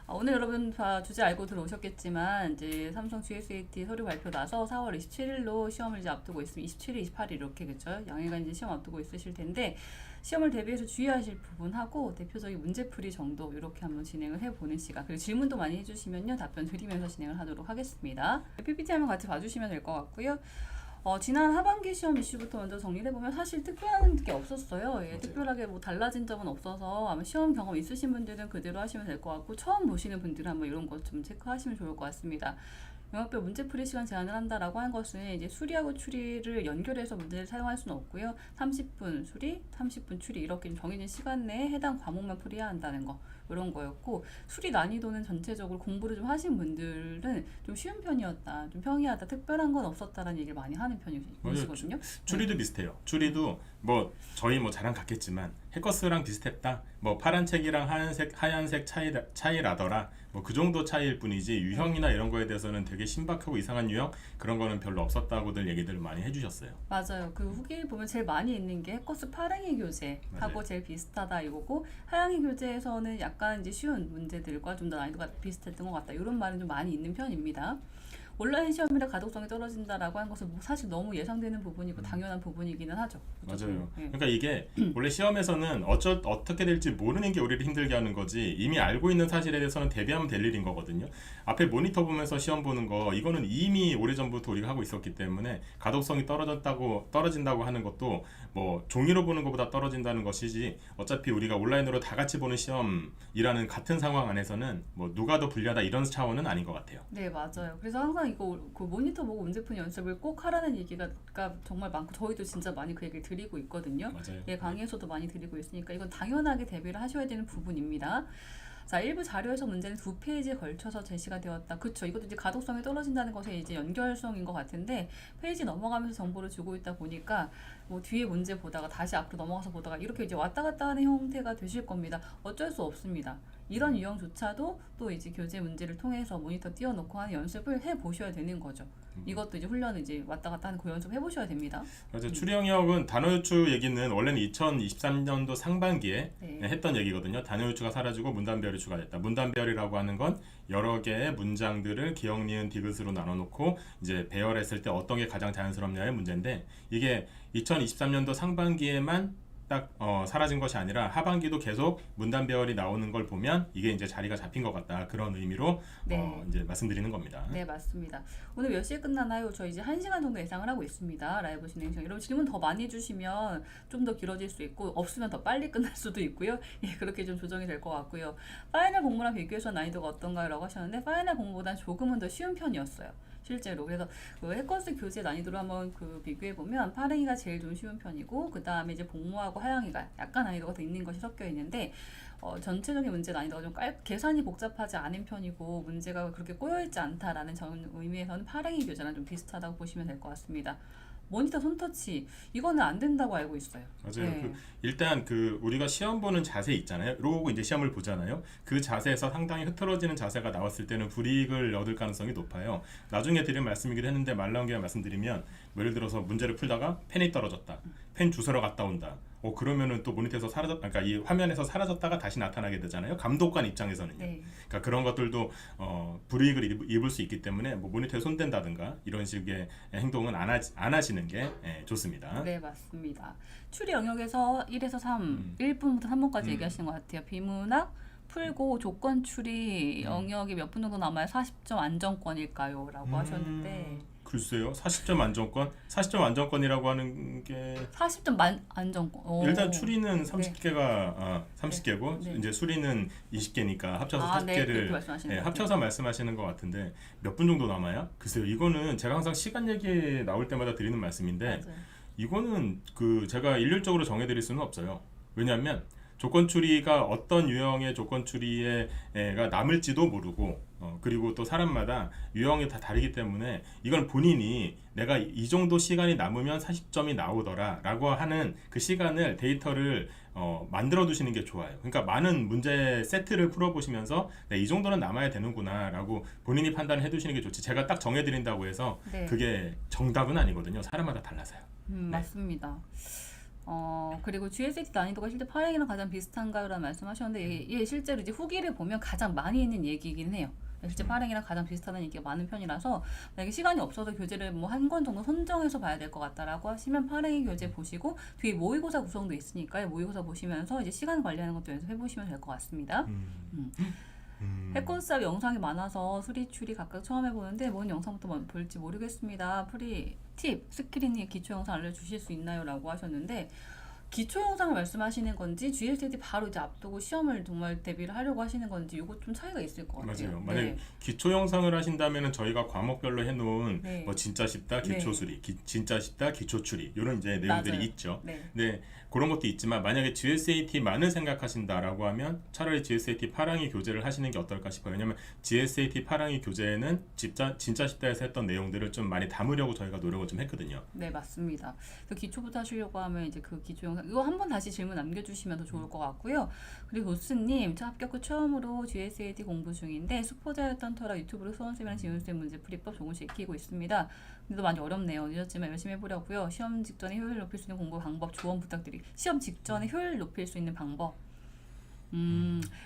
오늘 여러분 다 주제 알고 들어오셨겠지만 이제 삼성 GSAT 서류 발표 나서 4월 27일로 시험을 이제 앞두고 있으면 27일, 28일 이렇게 그죠? 양일간 이제 시험 앞두고 있으실 텐데 시험을 대비해서 주의하실 부분하고 대표적인 문제풀이 정도 이렇게 한번 진행을 해보는 시간. 그리고 질문도 많이 해주시면요 답변 드리면서 진행을 하도록 하겠습니다. PPT 한번 같이 봐주시면 될 것 같고요. 지난 하반기 시험 이슈부터 먼저 정리를 해보면 사실 특별한 게 없었어요. 예, 특별하게 뭐 달라진 점은 없어서 아마 시험 경험 있으신 분들은 그대로 하시면 될 것 같고 처음 보시는 분들은 한번 이런 것 좀 체크하시면 좋을 것 같습니다. 영역별 문제풀이 시간 제한을 한다라고 한 것은 이제 수리하고 추리를 연결해서 문제를 사용할 수는 없고요. 30분 수리, 30분 추리 이렇게 정해진 시간 내에 해당 과목만 풀이해야 한다는 거 이런 거였고 수리 난이도는 전체적으로 공부를 좀 하신 분들은 좀 쉬운 편이었다, 좀 평이하다, 특별한 건 없었다라는 얘기를 많이 하는 편이시거든요. 추리도 비슷해요. 추리도 뭐 저희 뭐 저랑 같겠지만 해커스랑 비슷했다. 뭐 파란 책이랑 하얀색 차이라더라. 뭐 그 정도 차이일 뿐이지 유형이나 이런 거에 대해서는 되게 신박하고 이상한 유형 그런 거는 별로 없었다고들 얘기들을 많이 해주셨어요. 맞아요. 그 후기 보면 제일 많이 있는 게 해커스 파랭이 교재하고 맞아요. 제일 비슷하다 이거고 하양이 교재에서는 약간 이제 쉬운 문제들과 좀 더 난이도가 비슷했던 것 같다. 이런 말은 좀 많이 있는 편입니다. 온라인 시험이라 가독성이 떨어진다라고 하는 것은 뭐 사실 너무 예상되는 부분이고 당연한 부분이기는 하죠. 그렇죠? 맞아요. 네. 그러니까 이게 원래 시험에서는 어떻게 될지 모르는 게 우리를 힘들게 하는 거지 이미 알고 있는 사실에 대해서는 대비하면 될 일인 거거든요. 앞에 모니터 보면서 시험 보는 거 이거는 이미 오래전부터 우리가 하고 있었기 때문에 가독성이 떨어진다고 하는 것도 뭐 종이로 보는 것보다 떨어진다는 것이지 어차피 우리가 온라인으로 다 같이 보는 시험이라는 같은 상황 안에서는 뭐 누가 더 불리하다 이런 차원은 아닌 것 같아요. 네, 맞아요. 그래서 항상 이거 그 모니터 보고 문제풀이 연습을 꼭 하라는 얘기가 정말 많고 저희도 진짜 많이 그 얘기를 드리고 있거든요. 맞아요. 예, 강의에서도 많이 드리고 있으니까 이건 당연하게 대비를 하셔야 되는 부분입니다. 자, 일부 자료에서 문제는 2페이지에 걸쳐서 제시가 되었다. 그쵸. 이것도 이제 가독성이 떨어진다는 것에 이제 연결성인 것 같은데 페이지 넘어가면서 정보를 주고 있다 보니까 뭐 뒤에 문제 보다가 다시 앞으로 넘어가서 보다가 이렇게 이제 왔다 갔다 하는 형태가 되실 겁니다. 어쩔 수 없습니다. 이런 유형조차도 또 이제 교재 문제를 통해서 모니터 띄워놓고 하는 연습을 해보셔야 되는 거죠. 이것도 이제 훈련을 이제 왔다 갔다 하는 그 연습 해보셔야 됩니다. 맞아요. 추리 영역은 단어 유추 얘기는 원래는 2023년도 상반기에 네. 했던 얘기거든요. 단어 유추가 사라지고 문단별 유추가 됐다. 문단별이라고 하는 건 여러 개의 문장들을 기역, 니은, 디귿으로 나눠놓고 이제 배열했을 때 어떤 게 가장 자연스럽냐의 문제인데 이게 2023년도 상반기에만 딱 사라진 것이 아니라 하반기도 계속 문단별이 나오는 걸 보면 이게 이제 자리가 잡힌 것 같다 그런 의미로 네. 이제 말씀드리는 겁니다. 네, 맞습니다. 오늘 몇 시에 끝나나요? 저 이제 1시간 정도 예상을 하고 있습니다. 라이브 진행 중. 여러분 질문 더 많이 해주시면 좀 더 길어질 수 있고 없으면 더 빨리 끝날 수도 있고요. 예, 그렇게 좀 조정이 될 것 같고요. 파이널 공부랑 비교해서 난이도가 어떤가요? 라고 하셨는데 파이널 공부보단 조금은 더 쉬운 편이었어요. 실제로. 그래서 그 해커스 교재 난이도로 한번 그 비교해보면 파랭이가 제일 좀 쉬운 편이고 그 다음에 이제 복무하고 하양이가 약간 난이도가 더 있는 것이 섞여 있는데 전체적인 문제 난이도가 좀 계산이 복잡하지 않은 편이고 문제가 그렇게 꼬여있지 않다라는 의미에서는 파랭이 교재랑 좀 비슷하다고 보시면 될 것 같습니다. 모니터 손터치 이거는 안 된다고 알고 있어요. 맞아요. 네. 일단 우리가 시험 보는 자세 있잖아요. 이러고 이제 시험을 보잖아요. 그 자세에서 상당히 흐트러지는 자세가 나왔을 때는 불이익을 얻을 가능성이 높아요. 나중에 드릴 말씀이기도 했는데 말 나온 김에 말씀드리면 예를 들어서 문제를 풀다가 펜이 떨어졌다. 펜 주소러 갔다 온다. 그러면은 또 모니터에서 그러니까 이 화면에서 사라졌다가 다시 나타나게 되잖아요. 감독관 입장에서는요. 네. 그러니까 그런 것들도 불이익을 입을 수 있기 때문에 뭐 모니터에 손댄다든가 이런 식의 행동은 안 하시는 게 좋습니다. 네, 맞습니다. 추리 영역에서 1에서 3, 1분부터 3분까지 얘기하시는 것 같아요. 비문학 풀고 조건 추리 영역이 몇 분 정도 남아요? 40점 안정권일까요? 라고 하셨는데 글쎄요. 40점 안정권? 40점 안정권이라고 하는 게 40점 안정권. 오. 일단 추리는 30개가 30개고 네. 이제 수리는 20개니까 합쳐서 네, 그렇게 40개를 말씀하시는 것 합쳐서 말씀하시는 것 같은데 몇 분 정도 남아요? 글쎄요. 이거는 제가 항상 시간 얘기 나올 때마다 드리는 말씀인데 맞아요. 이거는 제가 일률적으로 정해드릴 수는 없어요. 왜냐하면 조건 추리가 어떤 유형의 조건 추리가 남을지도 모르고 그리고 또 사람마다 유형이 다 다르기 때문에 이건 본인이 내가 이 정도 시간이 남으면 40점이 나오더라 라고 하는 그 시간을 데이터를 만들어 두시는 게 좋아요. 그러니까 많은 문제 세트를 풀어보시면서 이 정도는 남아야 되는구나 라고 본인이 판단을 해두시는 게 좋지 제가 딱 정해드린다고 해서 네. 그게 정답은 아니거든요. 사람마다 달라서요. 맞습니다. 그리고 GSAT 난이도가 실제 8행이랑 가장 비슷한가요? 라는 말씀하셨는데 예, 실제로 이제 후기를 보면 가장 많이 있는 얘기이긴 해요. 실제 8행이랑 가장 비슷하다는 얘기가 많은 편이라서 만약에 시간이 없어서 교재를 뭐 한 권 정도 선정해서 봐야 될 것 같다라고 하시면 8행이 교재 보시고 뒤에 모의고사 구성도 있으니까요. 모의고사 보시면서 이제 시간 관리하는 것도 연습해 보시면 될 것 같습니다. 해콘스탑 영상이 많아서 수리 추리 각각 처음 해보는데 뭔 영상부터 볼지 모르겠습니다. 프리 팁 스크린이 기초 영상 알려주실 수 있나요? 라고 하셨는데 기초 영상을 말씀하시는 건지 GSAT 바로 이제 앞두고 시험을 정말 대비를 하려고 하시는 건지 이거 좀 차이가 있을 것 같아요. 맞아요. 만약에 기초 영상을 하신다면은 저희가 과목별로 해놓은 네. 뭐 진짜 쉽다 기초 네. 수리, 진짜 쉽다 기초 추리 이런 이제 내용들이 맞아요. 있죠. 네. 네, 그런 것도 있지만 만약에 GSAT만을 생각하신다라고 하면 차라리 GSAT 8항이 교재를 하시는 게 어떨까 싶어요. 왜냐면 GSAT 8항이 교재에는 진짜 쉽다에서 했던 내용들을 좀 많이 담으려고 저희가 노력을 좀 했거든요. 네, 맞습니다. 그 기초부터 하시려고 하면 이제 그 기초 영상 이거 한번 다시 질문 남겨주시면 더 좋을 것 같고요. 그리고 도스님, 저 합격 후 처음으로 GSAT 공부 중인데 수포자였던 터라 유튜브로 수원쌤이랑 지훈쌤 문제 풀이법 조금씩 익히고 있습니다. 근데 많이 어렵네요. 늦었지만 열심히 해보려고요. 시험 직전에 효율 높일 수 있는 공부 방법 조언 부탁드립니다. 시험 직전에 효율 높일 수 있는 방법.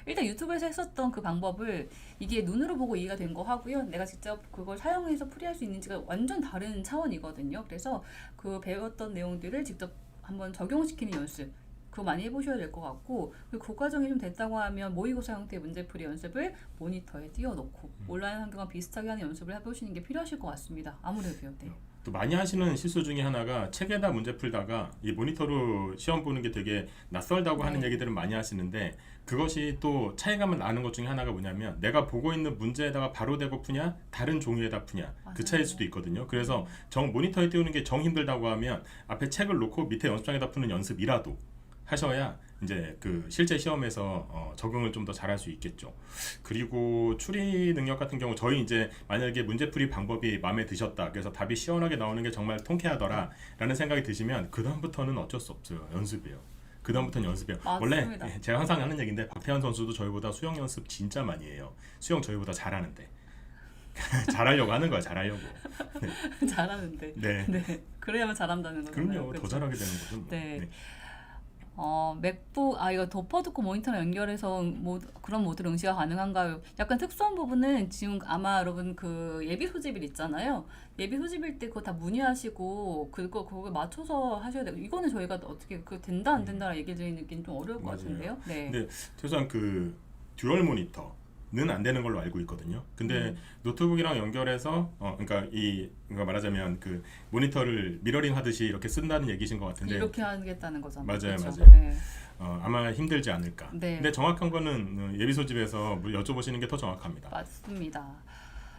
일단 유튜브에서 했었던 그 방법을 이게 눈으로 보고 이해가 된 거 하고요. 내가 직접 그걸 사용해서 풀이할 수 있는지가 완전 다른 차원이거든요. 그래서 그 배웠던 내용들을 직접 한번 적용시키는 연습 그거 많이 해보셔야 될 것 같고 그리고 그 과정이 좀 됐다고 하면 모의고사 형태의 문제풀이 연습을 모니터에 띄워놓고 온라인 환경과 비슷하게 하는 연습을 해보시는 게 필요하실 것 같습니다. 아무래도요. 네. 또 많이 하시는 실수 중에 하나가 책에다 문제 풀다가 이 모니터로 시험 보는 게 되게 낯설다고 하는 얘기들은 많이 하시는데 그것이 또 차이감을 나는 것 중에 하나가 뭐냐면 내가 보고 있는 문제에다가 바로 대고 푸냐 다른 종이에다 푸냐 그 차이일 수도 있거든요. 그래서 모니터에 띄우는 게 정 힘들다고 하면 앞에 책을 놓고 밑에 연습장에다 푸는 연습이라도 하셔야 이제 그 실제 시험에서 적응을 좀 더 잘할 수 있겠죠. 그리고 추리 능력 같은 경우 저희 이제 만약에 문제풀이 방법이 마음에 드셨다. 그래서 답이 시원하게 나오는 게 정말 통쾌하더라라는 생각이 드시면 그 다음부터는 어쩔 수 없어요. 연습이에요. 그 다음부터는 연습이에요. 맞습니다. 원래 제가 항상 하는 얘기인데 박태환 선수도 저희보다 수영 연습 진짜 많이 해요. 수영 저희보다 잘하는데 잘하려고 하는 거야. 잘하려고. 잘하는데. 네. 네. 그래야만 잘한다는 거잖아요. 그럼요. 그렇죠? 더 잘하게 되는 거죠. 뭐. 네. 네. 맥북 이거 덮어두고 모니터랑 연결해서 그런 모드로 응시가 가능한가요? 약간 특수한 부분은 지금 아마 여러분 그 예비 소집일 있잖아요. 예비 소집일 때 그거 다 문의하시고 그거 맞춰서 하셔야 되고 이거는 저희가 어떻게 그 된다 안 된다 얘기 드리긴 좀 어려울 것 맞아요. 같은데요. 네. 근데 최소한 그 듀얼 모니터는 안 되는 걸로 알고 있거든요. 근데 노트북이랑 연결해서 그러니까 말하자면 그 모니터를 미러링 하듯이 이렇게 쓴다는 얘기신 것 같은데 이렇게 하겠다는 거잖아요. 맞아요, 그렇죠? 맞아요. 네. 아마 힘들지 않을까. 네. 근데 정확한 거는 예비 소집에서 여쭤보시는 게 더 정확합니다. 맞습니다.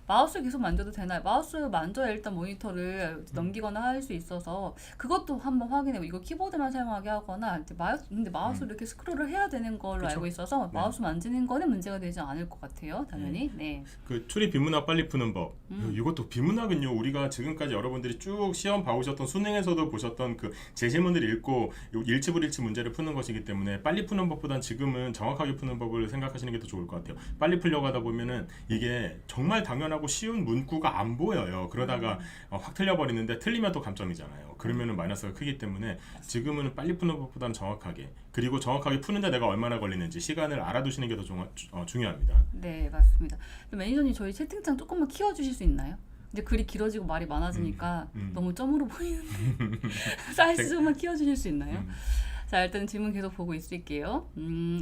마우스 계속 만져도 되나요? 마우스 만져야 일단 모니터를 넘기거나 할 수 있어서 그것도 한번 확인해요. 이거 키보드만 사용하게 하거나 근데 마우스를 이렇게 스크롤을 해야 되는 걸로 그쵸? 알고 있어서 네. 마우스 만지는 거는 문제가 되지 않을 것 같아요. 당연히. 네. 그 추리 비문학 빨리 푸는 법. 이것도 비문학은요. 우리가 지금까지 여러분들이 쭉 시험 봐오셨던 수능에서도 보셨던 그 제시문을 읽고 일치불일치 문제를 푸는 것이기 때문에 빨리 푸는 법보단 지금은 정확하게 푸는 법을 생각하시는 게 더 좋을 것 같아요. 빨리 풀려고 하다 보면은 이게 정말 당연하고 쉬운 문구가 안 보여요. 그러다가 확 틀려버리는데 틀리면 또 감점이잖아요. 그러면은 마이너스가 크기 때문에 지금은 빨리 푸는 것보다는 정확하게 그리고 정확하게 푸는데 내가 얼마나 걸리는지 시간을 알아두시는 게 더 중요합니다. 네, 맞습니다. 매니저님 저희 채팅창 조금만 키워주실 수 있나요? 이제 글이 길어지고 말이 많아지니까 너무 점으로 보이는데 사이즈 조금만 키워주실 수 있나요? 자, 일단 질문 계속 보고 있을게요.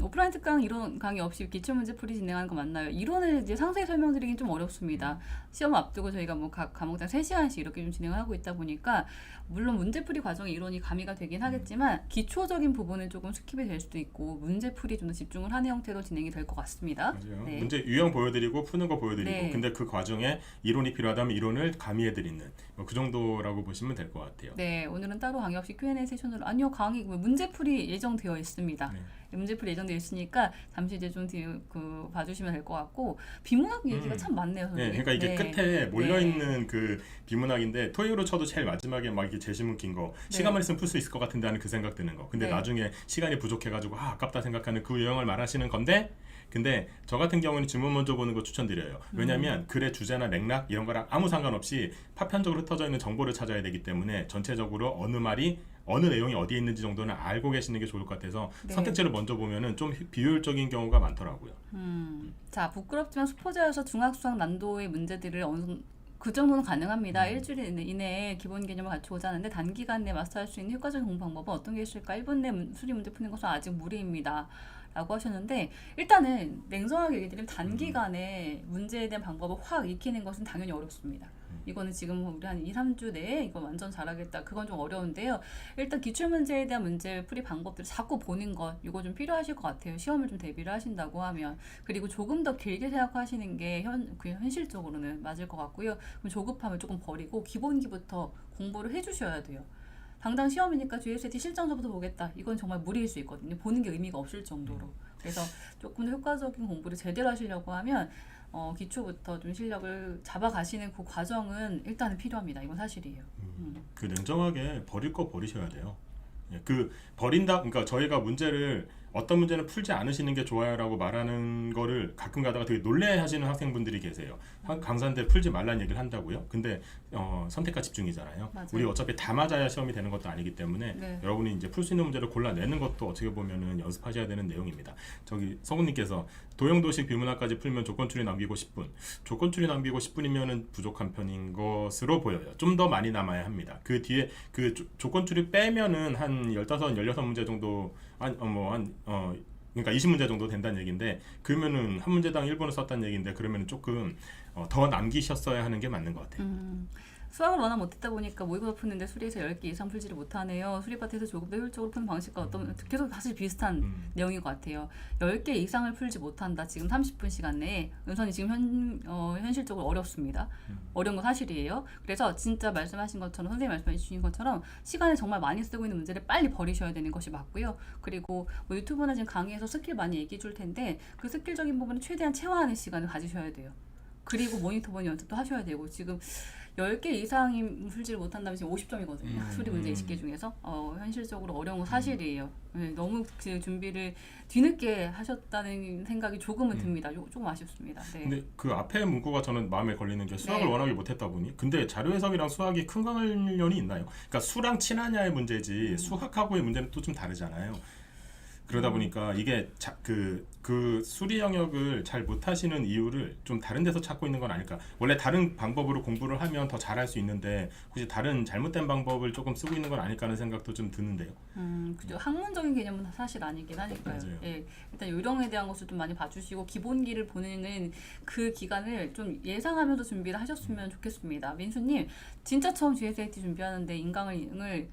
오프라인 특강 이론 강의 없이 기출문제 풀이 진행하는 거 맞나요? 이론을 이제 상세히 설명드리긴 좀 어렵습니다. 시험 앞두고 저희가 뭐 각 과목당 3시간씩 이렇게 좀 진행을 하고 있다 보니까 물론 문제풀이 과정에 이론이 가미가 되긴 하겠지만 기초적인 부분은 조금 스킵이 될 수도 있고 문제풀이 좀 더 집중을 하는 형태로 진행이 될 것 같습니다. 맞아요. 네. 문제 유형 보여드리고 푸는 거 보여드리고 네. 근데 그 과정에 이론이 필요하다면 이론을 가미해드리는 그 정도라고 보시면 될 것 같아요. 네, 오늘은 따로 강의 없이 Q&A 세션으로 아니요 강의 문제풀이 예정되어 있습니다. 네. 문제풀이 예정되어 있으니까 잠시 이제 좀 봐주시면 될 것 같고 비문학 얘기가 참 많네요, 네, 선생님. 그러니까 이게 네. 끝에 몰려 있는 그 비문학인데 토익으로 쳐도 제일 마지막에 막 이렇게 제시문 낀 거 시간만 있으면 풀 수 있을 것 같은데 하는 그 생각 드는 거. 근데 네. 나중에 시간이 부족해가지고 아깝다 생각하는 그 유형을 말하시는 건데. 근데 저 같은 경우는 질문 먼저 보는 거 추천드려요. 왜냐하면 글의 주제나 맥락 이런 거랑 아무 상관없이 파편적으로 흩어져 있는 정보를 찾아야 되기 때문에 전체적으로 어느 말이 어느 내용이 어디에 있는지 정도는 알고 계시는 게 좋을 것 같아서 네. 선택지를 먼저 보면은 좀 비효율적인 경우가 많더라고요. 자, 부끄럽지만 수포자여서 중학수학 난도의 문제들을 그 정도는 가능합니다. 일주일 이내에 기본 개념을 갖추고자 하는데 단기간 내에 마스터할 수 있는 효과적인 공부 방법은 어떤 게 있을까? 1분 내 수리 문제 푸는 것은 아직 무리입니다. 라고 하셨는데 일단은 냉정하게 얘기 드리면 단기간에 문제에 대한 방법을 확 익히는 것은 당연히 어렵습니다. 이거는 지금 우리 한 2, 3주 내에 이거 완전 잘하겠다. 그건 좀 어려운데요. 일단 기출문제에 대한 문제 풀이 방법들을 자꾸 보는 것 이거 좀 필요하실 것 같아요. 시험을 좀 대비를 하신다고 하면. 그리고 조금 더 길게 생각하시는 게 현실적으로는 맞을 것 같고요. 그럼 조급함을 조금 버리고 기본기부터 공부를 해주셔야 돼요. 당장 시험이니까 GSAT 실전서부터 보겠다. 이건 정말 무리일 수 있거든요. 보는 게 의미가 없을 정도로. 그래서 조금 더 효과적인 공부를 제대로 하시려고 하면 기초부터 좀 실력을 잡아가시는 그 과정은 일단은 필요합니다. 이건 사실이에요. 그 냉정하게 버릴 거 버리셔야 돼요. 예, 그 버린다. 그러니까 저희가 문제를 어떤 문제는 풀지 않으시는 게 좋아요라고 말하는 거를 가끔 가다가 되게 놀래하시는 학생분들이 계세요. 강사인데 풀지 말라는 얘기를 한다고요? 근데 선택과 집중이잖아요. 맞아요. 우리 어차피 다 맞아야 시험이 되는 것도 아니기 때문에 네. 여러분이 이제 풀 수 있는 문제를 골라내는 것도 어떻게 보면은 연습하셔야 되는 내용입니다. 저기 성우님께서 도형도식 비문학까지 풀면 조건출이 남기고 10분. 조건출이 남기고 10분이면은 부족한 편인 것으로 보여요. 좀 더 많이 남아야 합니다. 그 뒤에 그 조건출이 빼면은 한 15, 16문제 정도 그러니까 20문제 정도 된다는 얘기인데 그러면은 한 문제당 1분을 썼다는 얘기인데 그러면은 조금 더 남기셨어야 하는 게 맞는 것 같아요. 수학을 워낙 못했다 보니까 모의고사 푸는데 수리에서 10개 이상 풀지를 못하네요. 수리파트에서 조금 더 효율적으로 푸는 방식과 어떤 계속 사실 비슷한 내용인 것 같아요. 10개 이상을 풀지 못한다. 지금 30분 시간 내에 은선이 지금 현실적으로 어렵습니다. 어려운 건 사실이에요. 그래서 진짜 말씀하신 것처럼 선생님 말씀해 주신 것처럼 시간을 정말 많이 쓰고 있는 문제를 빨리 버리셔야 되는 것이 맞고요. 그리고 뭐 유튜브나 지금 강의에서 스킬 많이 얘기해 줄 텐데 그 스킬적인 부분을 최대한 체화하는 시간을 가지셔야 돼요. 그리고 모니터 보는 연습도 하셔야 되고 지금 10개 이상이 풀지를 못한다면 지금 50점이거든요. 수리 문제 20개 중에서 현실적으로 어려운 건 사실이에요. 네, 너무 그 준비를 뒤늦게 하셨다는 생각이 조금은 듭니다. 조금 아쉽습니다. 네. 근데 그 앞에 문구가 저는 마음에 걸리는 게 수학을 네. 워낙에 못했다 보니 근데 자료 해석이랑 수학이 큰 관련이 있나요? 그러니까 수랑 친하냐의 문제지 수학하고의 문제는 또 좀 다르잖아요. 그러다 보니까 이게 그 수리 영역을 잘 못하시는 이유를 좀 다른 데서 찾고 있는 건 아닐까. 원래 다른 방법으로 공부를 하면 더 잘할 수 있는데 혹시 다른 잘못된 방법을 조금 쓰고 있는 건 아닐까 하는 생각도 좀 드는데요. 그죠. 학문적인 개념은 사실 아니긴 하니까요. 맞아요. 예, 일단 요령에 대한 것을 좀 많이 봐주시고 기본기를 보는 그 기간을 좀 예상하면서 준비를 하셨으면 좋겠습니다. 민수님, 진짜 처음 GSAT 준비하는데 인강을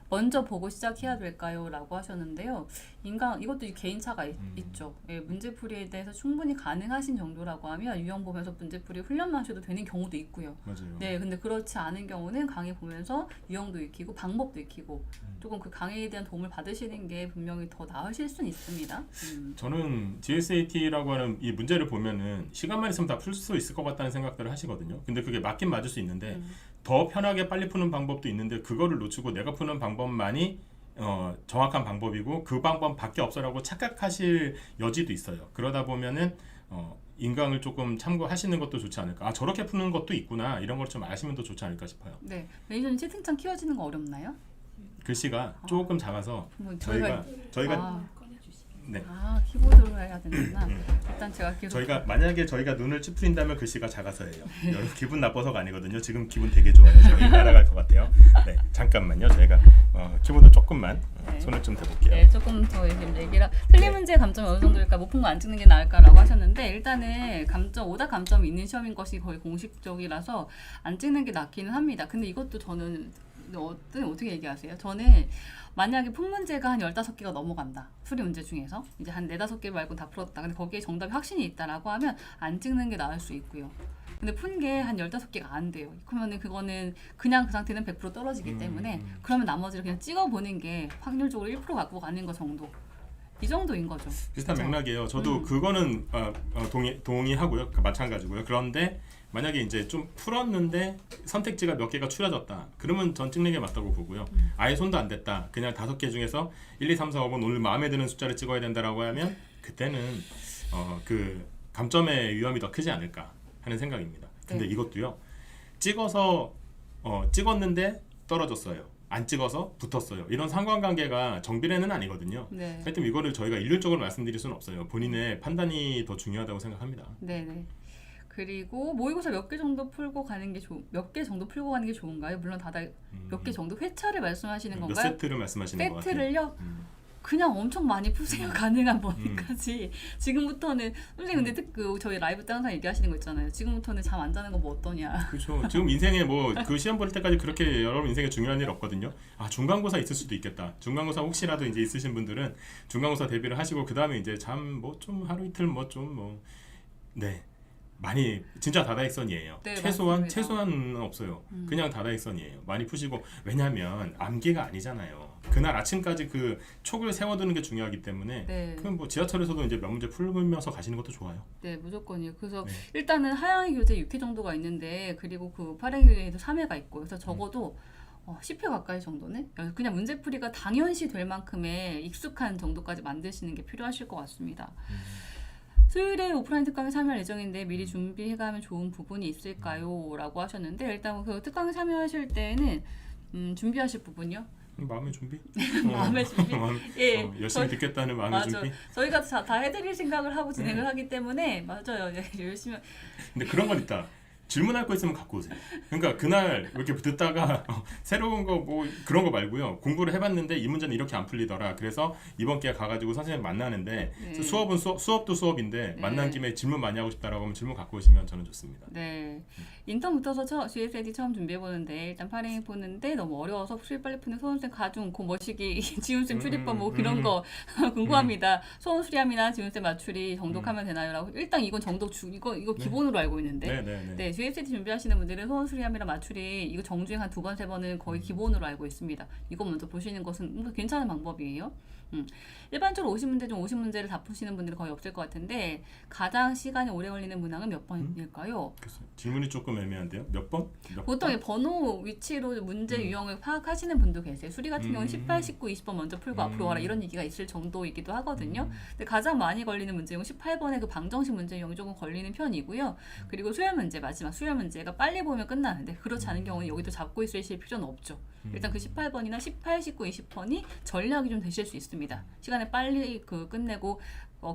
먼저 보고 시작해야 될까요? 라고 하셨는데요. 이것도 개인차가 있죠. 예, 문제풀이에 대해서 충분히 가능하신 정도라고 하면 유형 보면서 문제풀이 훈련만 하셔도 되는 경우도 있고요. 맞아요. 네, 근데 그렇지 않은 경우는 강의 보면서 유형도 익히고 방법도 익히고 조금 그 강의에 대한 도움을 받으시는 게 분명히 더 나으실 수는 있습니다. 저는 GSAT라고 하는 이 문제를 보면은 시간만 있으면 다 풀 수 있을 것 같다는 생각들을 하시거든요. 근데 그게 맞긴 맞을 수 있는데 더 편하게 빨리 푸는 방법도 있는데 그거를 놓치고 내가 푸는 방법만이 정확한 방법이고 그 방법밖에 없어라고 착각하실 여지도 있어요. 그러다 보면은 인강을 조금 참고하시는 것도 좋지 않을까. 저렇게 푸는 것도 있구나. 이런 걸 좀 아시면 더 좋지 않을까 싶어요. 네, 매니저님 채팅창 키워지는 거 어렵나요? 글씨가 조금 작아서 뭐 저희가 네. 키보드로 해야 되는구나. 일단 제가 계속 만약에 저희가 눈을 찌푸린다면 글씨가 작아서예요. 여러분 기분 나빠서가 아니거든요. 지금 기분 되게 좋아요. 저희 날아갈 것 같아요. 네, 잠깐만요. 저희가 키보드 조금만 손을 좀 대볼게요. 네, 조금 더 얘기라 틀린 문제 감점이 어느 정도일까, 못 푼 거 안 찍는 게 나을까라고 하셨는데 일단은 오답 감점이 있는 시험인 것이 거의 공식적이라서 안 찍는 게 낫기는 합니다. 근데 이것도 저는 어떻게 얘기하세요? 저는 만약에 푼 문제가 한 15개가 넘어간다. 수리 문제 중에서 이제 한 4-5개 말고 다 풀었다. 근데 거기에 정답이 확신이 있다라고 하면 안 찍는 게 나을 수 있고요. 근데 푼 게 한 15개가 안 돼요. 그러면은 그거는 그냥 그 상태는 100% 떨어지기 때문에 그러면 나머지를 그냥 찍어보는 게 확률적으로 1% 갖고 가는 거 정도. 이 정도인 거죠. 비슷한 맥락이에요. 저도 그거는 동의하고요. 마찬가지고요. 그런데 만약에 이제 좀 풀었는데 선택지가 몇 개가 추려졌다. 그러면 전 찍는 게 맞다고 보고요. 아예 손도 안 댔다. 그냥 5개 중에서 1, 2, 3, 4, 5번 오늘 마음에 드는 숫자를 찍어야 된다라고 하면 그때는 그 감점의 위험이 더 크지 않을까 하는 생각입니다. 근데 이것도요. 찍었는데 떨어졌어요. 안 찍어서 붙었어요. 이런 상관관계가 정비례는 아니거든요. 네. 하여튼 이거를 저희가 일률적으로 말씀드릴 수는 없어요. 본인의 판단이 더 중요하다고 생각합니다. 네네. 그리고 모의고사 몇 개 정도 풀고 가는 게 몇 개 정도 풀고 가는 게 좋은가요? 물론 다들 몇 개 정도 회차를 말씀하시는 몇 건가요? 세트를 말씀하시는 것 같아요. 세트를요? 그냥 엄청 많이 푸세요. 가능한 범위까지. 지금부터는 선생님 근데 저희 라이브 때 항상 얘기하시는 거 있잖아요. 지금부터는 잠 안 자는 거 뭐 어떠냐. 그렇죠. 지금 인생에 뭐 그 시험 볼 때까지 그렇게 여러분 인생에 중요한 일 없거든요. 아 중간고사 있을 수도 있겠다. 중간고사 혹시라도 이제 있으신 분들은 중간고사 대비를 하시고 그 다음에 이제 잠 뭐 좀 하루 이틀 뭐 좀 뭐 네. 많이 진짜 다다익선이에요. 네, 최소한 없어요. 그냥 다다익선이에요. 많이 푸시고 왜냐하면 암기가 아니잖아요. 그날 아침까지 그 촉을 세워두는 게 중요하기 때문에 네. 그럼 뭐 지하철에서도 이제 몇 문제 풀면서 가시는 것도 좋아요. 네, 무조건이에요. 그래서 네. 일단은 하향의 교재 6회 정도가 있는데 그리고 그 발행 교재에도 3회가 있고 그래서 적어도 10회 가까이 정도는 그냥 문제풀이가 당연시 될 만큼의 익숙한 정도까지 만드시는 게 필요하실 것 같습니다. 수요일에 오프라인 특강에 참여할 예정인데 미리 준비해가면 좋은 부분이 있을까요? 라고 하셨는데 일단 그 특강에 참여하실 때는 준비하실 부분요? 마음의 준비? 마음의 준비? 예, 열심히 듣겠다는 마음의 맞아. 준비? 저희가 다 해드릴 생각을 하고 진행을 하기 때문에 맞아요. 열심히. 근데 그런 건 있다. 질문할 거 있으면 갖고 오세요. 그러니까 그날 이렇게 듣다가 새로운 거 뭐 그런 거 말고요. 공부를 해봤는데 이 문제는 이렇게 안 풀리더라. 그래서 이번 기회에 가가지고 선생님 만나는데 네. 수업도 수업인데 네. 만난 김에 질문 많이 하고 싶다라고 하면 질문 갖고 오시면 저는 좋습니다. 네. 인턴 붙어서 GSAT 처음 준비해보는데 일단 발행해보는데 너무 어려워서 수입 빨리 푸는 소원쌤 가중, 고머시기, 지훈쌤 출입법 뭐 그런 거 궁금합니다. 소원 수리함이나 지훈쌤 맞추리 정독하면 되나요? 라고 일단 이건 정독 이거 기본으로 알고 있는데 네, GSAT 준비하시는 분들은 소원 수리함이랑 맞추리 이거 정주행 한 2번, 3번은 거의 기본으로 알고 있습니다. 이거 먼저 보시는 것은 괜찮은 방법이에요. 일반적으로 50문제 중 50문제를 다 푸시는 분들은 거의 없을 것 같은데 가장 시간이 오래 걸리는 문항은 몇 번일까요? 질문이 조금 애매한데요. 몇 번? 보통 이 번호 위치로 문제 유형을 파악하시는 분도 계세요. 수리 같은 경우는 18, 19, 20번 먼저 풀고 앞으로 와라 이런 얘기가 있을 정도이기도 하거든요. 근데 가장 많이 걸리는 문제 유형 18번의 그 방정식 문제 유형이 조금 걸리는 편이고요. 그리고 수열 문제 마지막 수열 문제가 빨리 보면 끝나는데 그렇지 않은 경우는 여기도 잡고 있으실 필요는 없죠. 일단 그 18번이나 18, 19, 20번이 전략이 좀 되실 수 있습니다. 시간에 빨리 끝내고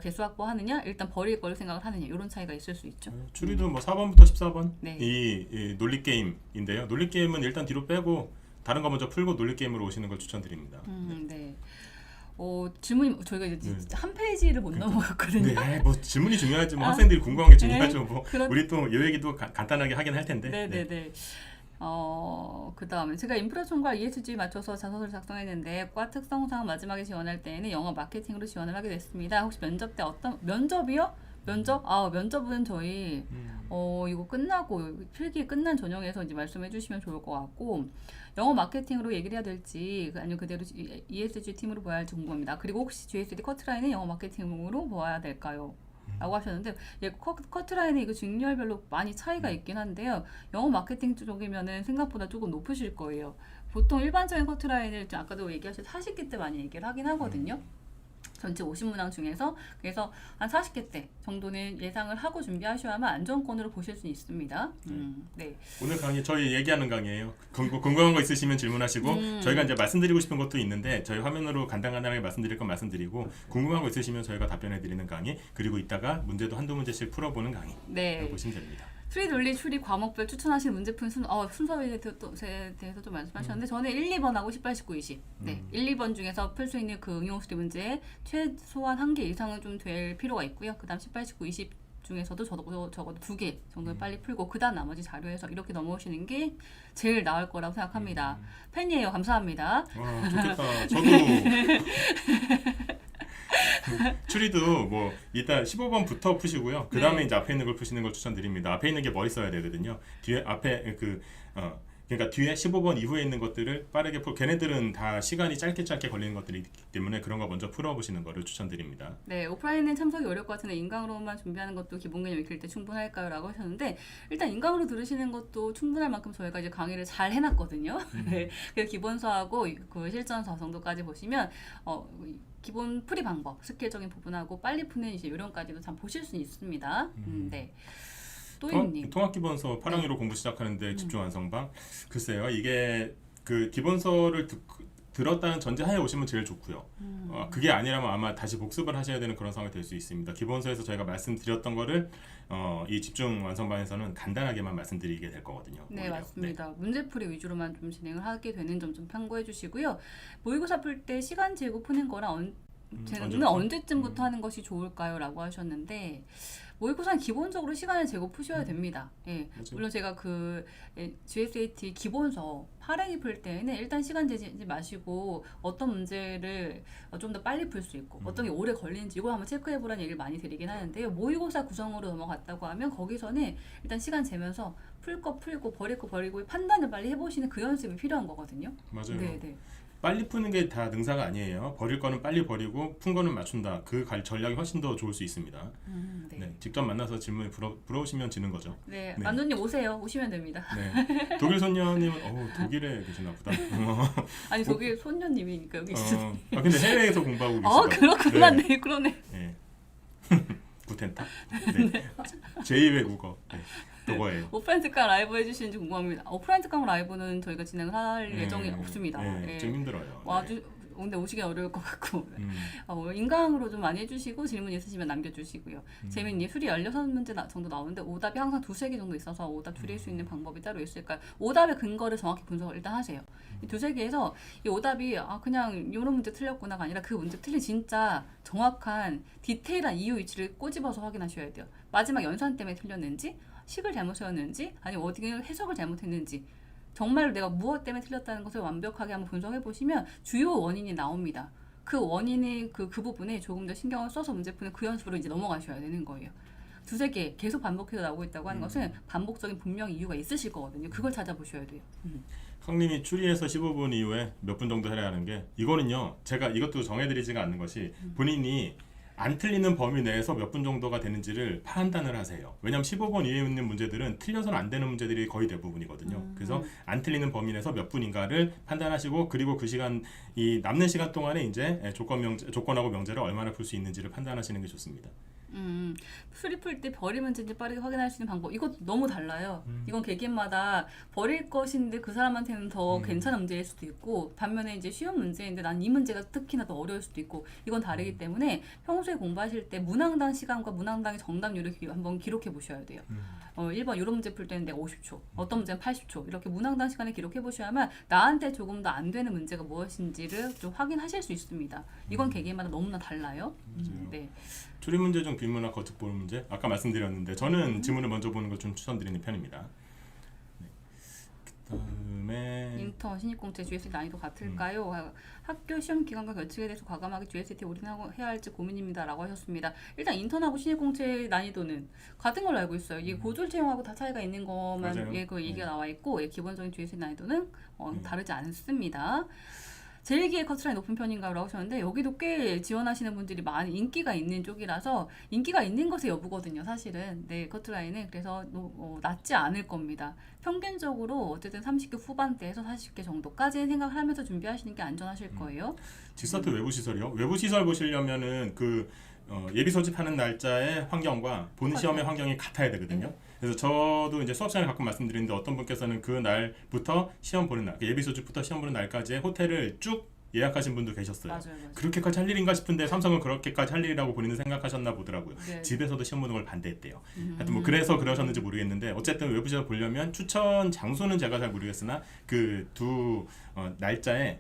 개수 확보하느냐 일단 버릴 걸 생각을 하느냐 이런 차이가 있을 수 있죠. 추리도 뭐 4번부터 14번 네. 이 논리 게임인데요. 논리 게임은 일단 뒤로 빼고 다른 거 먼저 풀고 논리 게임으로 오시는 걸 추천드립니다. 네. 질문이 저희가 이제 한 페이지를 못 넘어갔거든요. 네, 뭐 질문이 중요하지 뭐 학생들이 궁금한 게 중요하죠. 뭐 우리 또 이 얘기도 간단하게 하긴 할 텐데. 네네네. 그 다음에 제가 인프라 총괄 ESG 맞춰서 자소서를 작성했는데 과 특성상 마지막에 지원할 때에는 영어 마케팅으로 지원을 하게 됐습니다. 혹시 면접 때 면접이요? 면접은 저희 이거 끝나고 필기 끝난 전형에서 이제 말씀해 주시면 좋을 것 같고 영어 마케팅으로 얘기를 해야 될지 아니면 그대로 ESG 팀으로 봐야 할지 궁금합니다. 그리고 혹시 GSD 커트라인은 영어 마케팅으로 봐야 될까요? 라고 하셨는데 커트라인이 이거 직렬별로 많이 차이가 있긴 한데요. 영어 마케팅 쪽이면은 생각보다 조금 높으실 거예요. 보통 일반적인 커트라인을 아까도 얘기하신 40개 때 많이 얘기를 하긴 하거든요. 전체 50문항 중에서 그래서 한 40개 때 정도는 예상을 하고 준비하셔야만 안정권으로 보실 수 있습니다. 네. 오늘 강의 저희 얘기하는 강의예요. 궁금한 거 있으시면 질문하시고 저희가 이제 말씀드리고 싶은 것도 있는데 저희 화면으로 간단하게 말씀드릴 건 말씀드리고 궁금한 거 있으시면 저희가 답변해 드리는 강의 그리고 이따가 문제도 한두 문제씩 풀어보는 강의 보시면 됩니다. 수리 논리 추리 과목별 추천하시는 문제풀이 순서에 대해서 좀 말씀하셨는데 저는 1, 2번하고 18, 19, 20 네, 1, 2번 중에서 풀 수 있는 그 응용 수리 문제 최소한 1개 이상은 좀 될 필요가 있고요. 그 다음 18, 19, 20 중에서도 적어도 2개 정도는 빨리 풀고 그 다음 나머지 자료에서 이렇게 넘어오시는 게 제일 나을 거라고 생각합니다. 팬이에요. 감사합니다. 와 좋겠다. 저도 추리도 뭐 일단 15번부터 푸시고요. 그 다음에 이제 앞에 있는 걸 푸시는 걸 추천드립니다. 앞에 있는 게 머리 써야 되거든요. 뒤에 앞에 그러니까 뒤에 15번 이후에 있는 것들을 빠르게 걔네들은 다 시간이 짧게 걸리는 것들이 있기 때문에 그런 거 먼저 풀어보시는 거를 추천드립니다. 네, 오프라인은 참석이 어려울 것 같은데 인강으로만 준비하는 것도 기본 개념 익힐 때 충분할까요? 라고 하셨는데 일단 인강으로 들으시는 것도 충분할 만큼 저희가 이제 강의를 잘 해놨거든요. 네, 그래서 기본서하고 그 실전서 정도까지 보시면 기본 풀이 방법, 스킬적인 부분하고 빨리 푸는 이제 요령까지도 참 보실 수 있습니다. 네. 또이님 통합기본서 파랑이로 공부 시작하는데 집중 완성방 글쎄요 이게 그 기본서를 들었다는 전제하에 오시면 제일 좋고요. 그게 아니라면 아마 다시 복습을 하셔야 되는 그런 상황이 될 수 있습니다. 기본서에서 저희가 말씀드렸던 거를 이 집중 완성반에서는 간단하게만 말씀드리게 될 거거든요. 네, 오히려. 맞습니다. 문제풀이 위주로만 좀 진행을 하게 되는 점 좀 참고해 주시고요. 모의고사 풀 때 시간 재고 푸는 거랑 쟤는 언제쯤부터 하는 것이 좋을까요? 라고 하셨는데 모의고사는 기본적으로 시간을 재고 푸셔야 됩니다. 예. 맞아요. 물론 제가 그 GSAT 기본서 8행이 풀 때는 일단 시간 재지 마시고 어떤 문제를 좀 더 빨리 풀 수 있고 어떤 게 오래 걸리는지 이걸 한번 체크해 보라는 얘기를 많이 드리긴 하는데요. 모의고사 구성으로 넘어갔다고 하면 거기서는 일단 시간 재면서 풀 거 풀고 버릴 거 버리고 판단을 빨리 해보시는 그 연습이 필요한 거거든요. 맞아요. 네, 네. 빨리 푸는 게 다 능사가 아니에요. 버릴 거는 빨리 버리고 푼 거는 맞춘다. 그 전략이 훨씬 더 좋을 수 있습니다. 네. 네, 직접 만나서 질문을 물어보시면 지는 거죠. 네, 네. 만두님 오세요. 오시면 됩니다. 네. 독일 손녀님은 독일에 계시나 보다. 아니 독일 손녀님이니까 여기 있어. 근데 해외에서 공부하고 계시다. 그렇구나. 네, 그러네. 네. 구텐타. 네. 제2외 국어. 네. 그거예요. 오프라인 특강 라이브 해주시는지 궁금합니다. 오프라인 특강 라이브는 저희가 진행을 할 예정이 없습니다. 네. 좀 힘들어요. 근데 오시기 어려울 것 같고 인강으로 좀 많이 해주시고 질문 있으시면 남겨주시고요. 재미는 예술이 16문제 정도 나오는데 오답이 항상 2-3개 정도 있어서 오답 줄일 수 있는 방법이 따로 있을까요? 오답의 근거를 정확히 분석을 일단 하세요. 이 2-3개에서 이 오답이 그냥 이런 문제 틀렸구나가 아니라 그 문제 틀린 진짜 정확한 디테일한 이유 위치를 꼬집어서 확인하셔야 돼요. 마지막 연산 때문에 틀렸는지 식을 잘못 세웠는지 아니면 어디 해석을 잘못했는지 정말로 내가 무엇 때문에 틀렸다는 것을 완벽하게 한번 분석해 보시면 주요 원인이 나옵니다. 그 원인이 그 부분에 조금 더 신경을 써서 문제 푸는 그 연습으로 이제 넘어가셔야 되는 거예요. 2-3개 계속 반복해서 나오고 있다고 하는 것은 반복적인 분명히 이유가 있으실 거거든요. 그걸 찾아보셔야 돼요. 형님이 추리해서 15분 이후에 몇 분 정도 해야 하는 게 이거는요. 제가 이것도 정해드리지가 않는 것이 본인이 안 틀리는 범위 내에서 몇 분 정도가 되는지를 판단을 하세요. 왜냐하면 15번 이후에 있는 문제들은 틀려서는 안 되는 문제들이 거의 대부분이거든요. 그래서 안 틀리는 범위 내에서 몇 분인가를 판단하시고 그리고 그 시간 이 남는 시간 동안에 이제 조건하고 명제를 얼마나 풀 수 있는지를 판단하시는 게 좋습니다. 수리 풀 때 버릴 문제인지 빠르게 확인할 수 있는 방법 이거 너무 달라요. 이건 개개인마다 버릴 것인데 그 사람한테는 더 괜찮은 문제일 수도 있고 반면에 이제 쉬운 문제인데 난 이 문제가 특히나 더 어려울 수도 있고 이건 다르기 때문에 평소에 공부하실 때 문항당 시간과 문항당의 정답률을 한번 기록해 보셔야 돼요. 1번 이런 문제 풀 때는 내가 50초 어떤 문제는 80초 이렇게 문항당 시간을 기록해 보셔야만 나한테 조금 더 안 되는 문제가 무엇인지를 좀 확인하실 수 있습니다. 이건 개개인마다 너무나 달라요. 네. 추리 문제 중 비문학 거측 보는 문제 아까 말씀드렸는데 저는 지문을 먼저 보는 걸 좀 추천드리는 편입니다. 네. 그다음에 인턴 신입공채 GST 난이도 같을까요? 학교 시험 기간과 결칙에 대해서 과감하게 GST 올인해야 할지 고민입니다. 라고 하셨습니다. 일단 인턴하고 신입공채 난이도는 같은 걸로 알고 있어요. 이게 고졸 채용하고 다 차이가 있는 것만 그 얘기가 나와 있고 기본적인 GST 난이도는 다르지 않습니다. 제1기의 커트라인 높은 편인가요? 라고 하셨는데 여기도 꽤 지원하시는 분들이 많이 인기가 있는 쪽이라서 인기가 있는 것의 여부거든요. 사실은 네 커트라인은 그래서 낮지 않을 겁니다. 평균적으로 어쨌든 30개 후반대에서 40개 정도까지 생각을 하면서 준비하시는 게 안전하실 거예요. 직사트 외부 시설이요? 외부 시설 보시려면은 그 예비 소집하는 날짜의 환경과 본 시험의 환경이 같아야 되거든요. 그래서 저도 이제 수업 시간에 가끔 말씀드리는데 어떤 분께서는 그 날부터 시험 보는 날, 예비 소집부터 시험 보는 날까지의 호텔을 쭉 예약하신 분도 계셨어요. 맞아요. 그렇게까지 할 일인가 싶은데 삼성은 그렇게까지 할 일이라고 본인은 생각하셨나 보더라고요. 네. 집에서도 시험 보는 걸 반대했대요. 하여튼 뭐 그래서 그러셨는지 모르겠는데 어쨌든 외부 시설 보려면 추천 장소는 제가 잘 모르겠으나 그 두 날짜에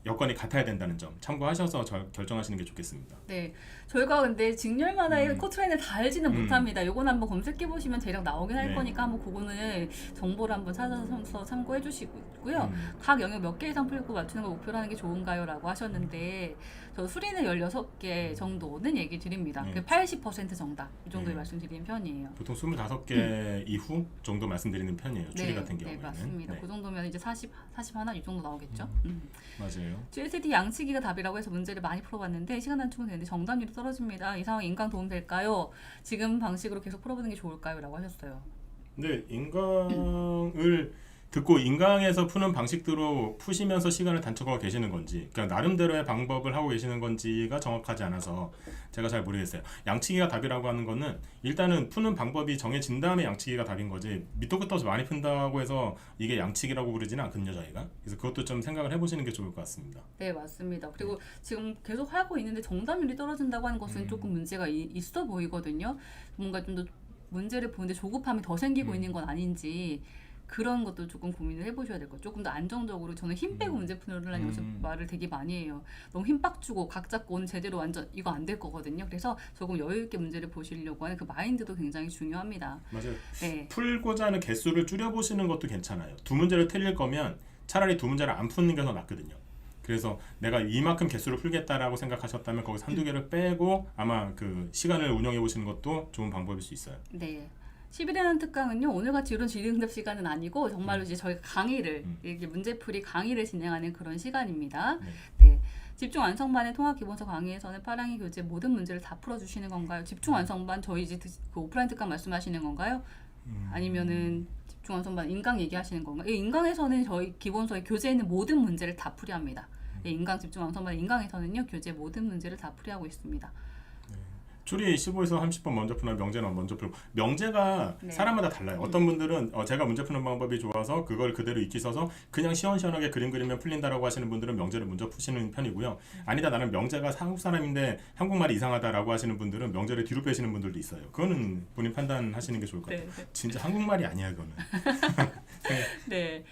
여건이 같아야 된다는 점 참고하셔서 결정하시는 게 좋겠습니다. 네, 저희가 근데 직렬마다 커트라인을 다 알지는 못합니다. 요건 한번 검색해 보시면 대략 나오긴 할 거니까 한번 그거는 정보를 한번 찾아서 참고해 주시고요. 각 영역 몇 개 이상 풀고 맞추는 걸 목표로 하는 게 좋은가요? 라고 하셨는데 저 수리는 16개 정도는 얘기 드립니다. 그 80% 정답 이 정도의 말씀드리는 편이에요. 보통 25개 이후 정도 말씀드리는 편이에요. 추리 같은 경우에는. 네, 맞습니다. 그 정도면 이제 40 하나 이 정도 나오겠죠. 맞아요. GST 양치기가 답이라고 해서 문제를 많이 풀어봤는데 시간 단축은 되는데 정답률이 떨어집니다. 이 상황 인강 도움 될까요? 지금 방식으로 계속 풀어보는 게 좋을까요? 라고 하셨어요. 근데 인강을 듣고 인강에서 푸는 방식대로 푸시면서 시간을 단축하고 계시는 건지 그냥 나름대로의 방법을 하고 계시는 건지가 정확하지 않아서 제가 잘 모르겠어요. 양치기가 답이라고 하는 거는 일단은 푸는 방법이 정해진 다음에 양치기가 답인 거지 밑도 끝도 없이 많이 푼다고 해서 이게 양치기라고 부르지는 않거든요 저희가. 그래서 그것도 좀 생각을 해보시는 게 좋을 것 같습니다. 네, 맞습니다. 그리고 지금 계속 하고 있는데 정답률이 떨어진다고 하는 것은 조금 문제가 있어 보이거든요. 뭔가 좀 더 문제를 보는데 조급함이 더 생기고 있는 건 아닌지 그런 것도 조금 고민을 해보셔야 될 거예요. 조금 더 안정적으로 저는 힘 빼고 문제 푸느라는 요즘 말을 되게 많이 해요. 너무 힘 빡 주고 각 잡고 오늘 제대로 완전 이거 안 될 거거든요. 그래서 조금 여유 있게 문제를 보시려고 하는 그 마인드도 굉장히 중요합니다. 맞아요. 네. 풀고자 하는 개수를 줄여보시는 것도 괜찮아요. 두 문제를 틀릴 거면 차라리 두 문제를 안 푸는 게 더 낫거든요. 그래서 내가 이만큼 개수를 풀겠다라고 생각하셨다면 거기서 한두 개를 빼고 아마 그 시간을 운영해 보시는 것도 좋은 방법일 수 있어요. 네. 11회 특강은요 오늘같이 이런 질의응답 시간은 아니고 정말로 이제 저희가 강의를 이렇게 문제풀이 강의를 진행하는 그런 시간입니다. 네. 집중 완성반의 통합 기본서 강의에서는 파랑이 교재 모든 문제를 다 풀어주시는 건가요? 집중 완성반 저희 이제 그 오프라인 특강 말씀하시는 건가요? 아니면은 집중 완성반 인강 얘기하시는 건가요? 이 인강에서는 저희 기본서의 교재에 있는 모든 문제를 다 풀이합니다. 인강 집중 완성반 인강에서는요 교재 모든 문제를 다 풀이하고 있습니다. 추리 15에서 30번 먼저 푸나 명제는 먼저 풀고 명제가 네. 사람마다 달라요. 어떤 분들은 제가 문제 푸는 방법이 좋아서 그걸 그대로 익히 써서 그냥 시원시원하게 그림 그리면 풀린다라고 하시는 분들은 명제를 먼저 푸시는 편이고요. 아니다 나는 명제가 한국 사람인데 한국말이 이상하다라고 하시는 분들은 명제를 뒤로 빼시는 분들도 있어요. 그거는 본인 판단하시는 게 좋을 것 같아요. 네. 진짜 한국말이 아니야 그거는. 네.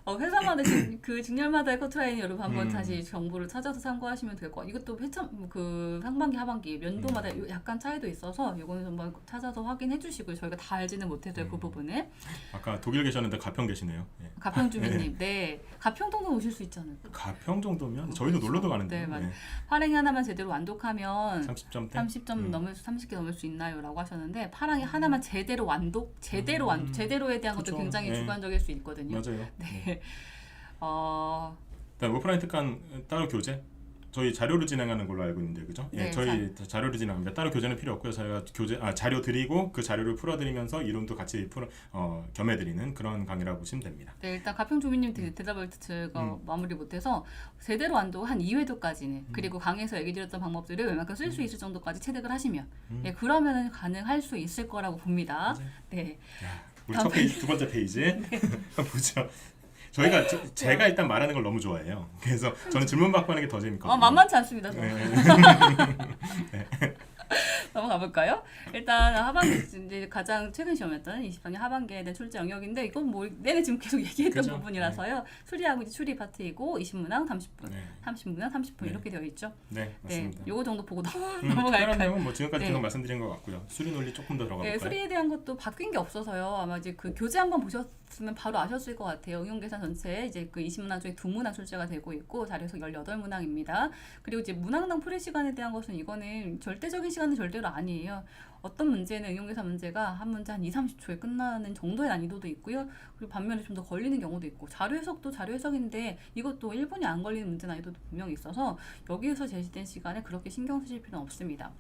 회사마다 그 직렬마다의 커트라인 여러분 한번 다시 정보를 찾아서 참고하시면 될 것 같아요. 이것도 그 상반기 하반기 연도마다 약간 차이도 있어서 이거는 한번 찾아서 확인해 주시고요. 저희가 다 알지는 못해서요 그 부분을. 아까 독일 계셨는데 가평 계시네요. 예. 가평 주민님, 네. 가평 정도 오실 수 있잖아요. 가평 정도면 저희도 놀러도 가는데. 네, 맞아요. 파랑이 하나만 제대로 완독하면 30점 대? 30점 넘을 30개 넘을 수 있나요?라고 하셨는데 파랑이 하나만 제대로 완독, 제대로에 대한 것도 그쵸. 굉장히 네. 주관적일 수 있거든요. 맞아요. 네. 그다음 오프라인 특강 따로 교재 저희 자료로 진행하는 걸로 알고 있는데 그죠? 네, 예, 저희 자료로 진행합니다. 따로 교재는 필요 없고요. 저희가 자료 드리고 그 자료를 풀어드리면서 이론도 같이 겸해드리는 그런 강의라고 보시면 됩니다. 네, 일단 가평 주민님 대답을 제가 마무리 못해서 제대로 완독 한 2회도까지는 그리고 강의에서 얘기 드렸던 방법들을 웬만큼 쓸 수 있을 정도까지 체득을 하시면 네, 그러면은 가능할 수 있을 거라고 봅니다. 네. 야, 우리 첫 페이지, 두 번째 페이지 보죠. 저희가 제가 일단 말하는 걸 너무 좋아해요. 그래서 저는 질문 받고 하는 게 더 재밌거든요. 만만치 않습니다. 네. 넘어가 볼까요? 일단 하반기 이제 가장 최근 시험이었던 24년 하반기에 대한 출제 영역인데 이건 뭐 내내 지금 계속 얘기했던 그죠? 부분이라서요. 수리하고 이제 추리 파트이고 20문항 30분, 네. 30문항 30분 이렇게 되어 있죠. 네, 맞습니다. 네, 요거 정도 보고 특별한 넘어갈까요? 내용은 뭐 지금까지 네. 계속 말씀드린 것 같고요. 수리 논리 조금 더 들어가 네, 볼까요? 수리에 대한 것도 바뀐 게 없어서요. 아마 이제 그 교재 한번 보셨으면 바로 아셨을 것 같아요. 응용 계산 전체 이제 그 20문항 중에 2문항 출제가 되고 있고 자료에서 18문항입니다. 그리고 이제 문항당 풀이 시간에 대한 것은 이거는 절대적인 시간은 절대로 아니에요. 어떤 문제는 응용계산 문제가 한 문제 한 2-30초에 끝나는 정도의 난이도도 있고요. 그리고 반면에 좀 더 걸리는 경우도 있고 자료 해석도 자료 해석인데 이것도 1분이 안 걸리는 문제 난이도도 분명히 있어서 여기에서 제시된 시간에 그렇게 신경 쓰실 필요는 없습니다.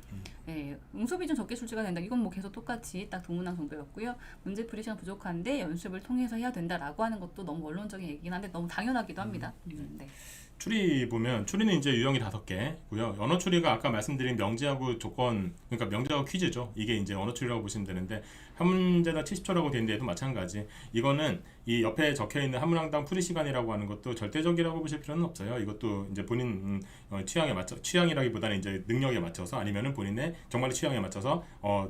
네, 응수비 좀 적게 출제가 된다. 이건 뭐 계속 똑같이 딱 2문항 정도였고요. 문제풀이 시간 부족한데 연습을 통해서 해야 된다라고 하는 것도 너무 원론적인 얘기긴 한데 너무 당연하기도 합니다. 네. 추리 보면 추리는 이제 유형이 5개고요. 언어 추리가 아까 말씀드린 명제하고 조건, 그러니까 명제하고 퀴즈죠. 이게 이제 언어 추리라고 보시면 되는데 한 문제당 70초라고 된 데에도 마찬가지. 이거는 이 옆에 적혀 있는 한 문항당 풀이 시간이라고 하는 것도 절대적이라고 보실 필요는 없어요. 이것도 이제 본인 취향에 맞춰, 취향이라기보다는 이제 능력에 맞춰서 아니면은 본인의 정말 취향에 맞춰서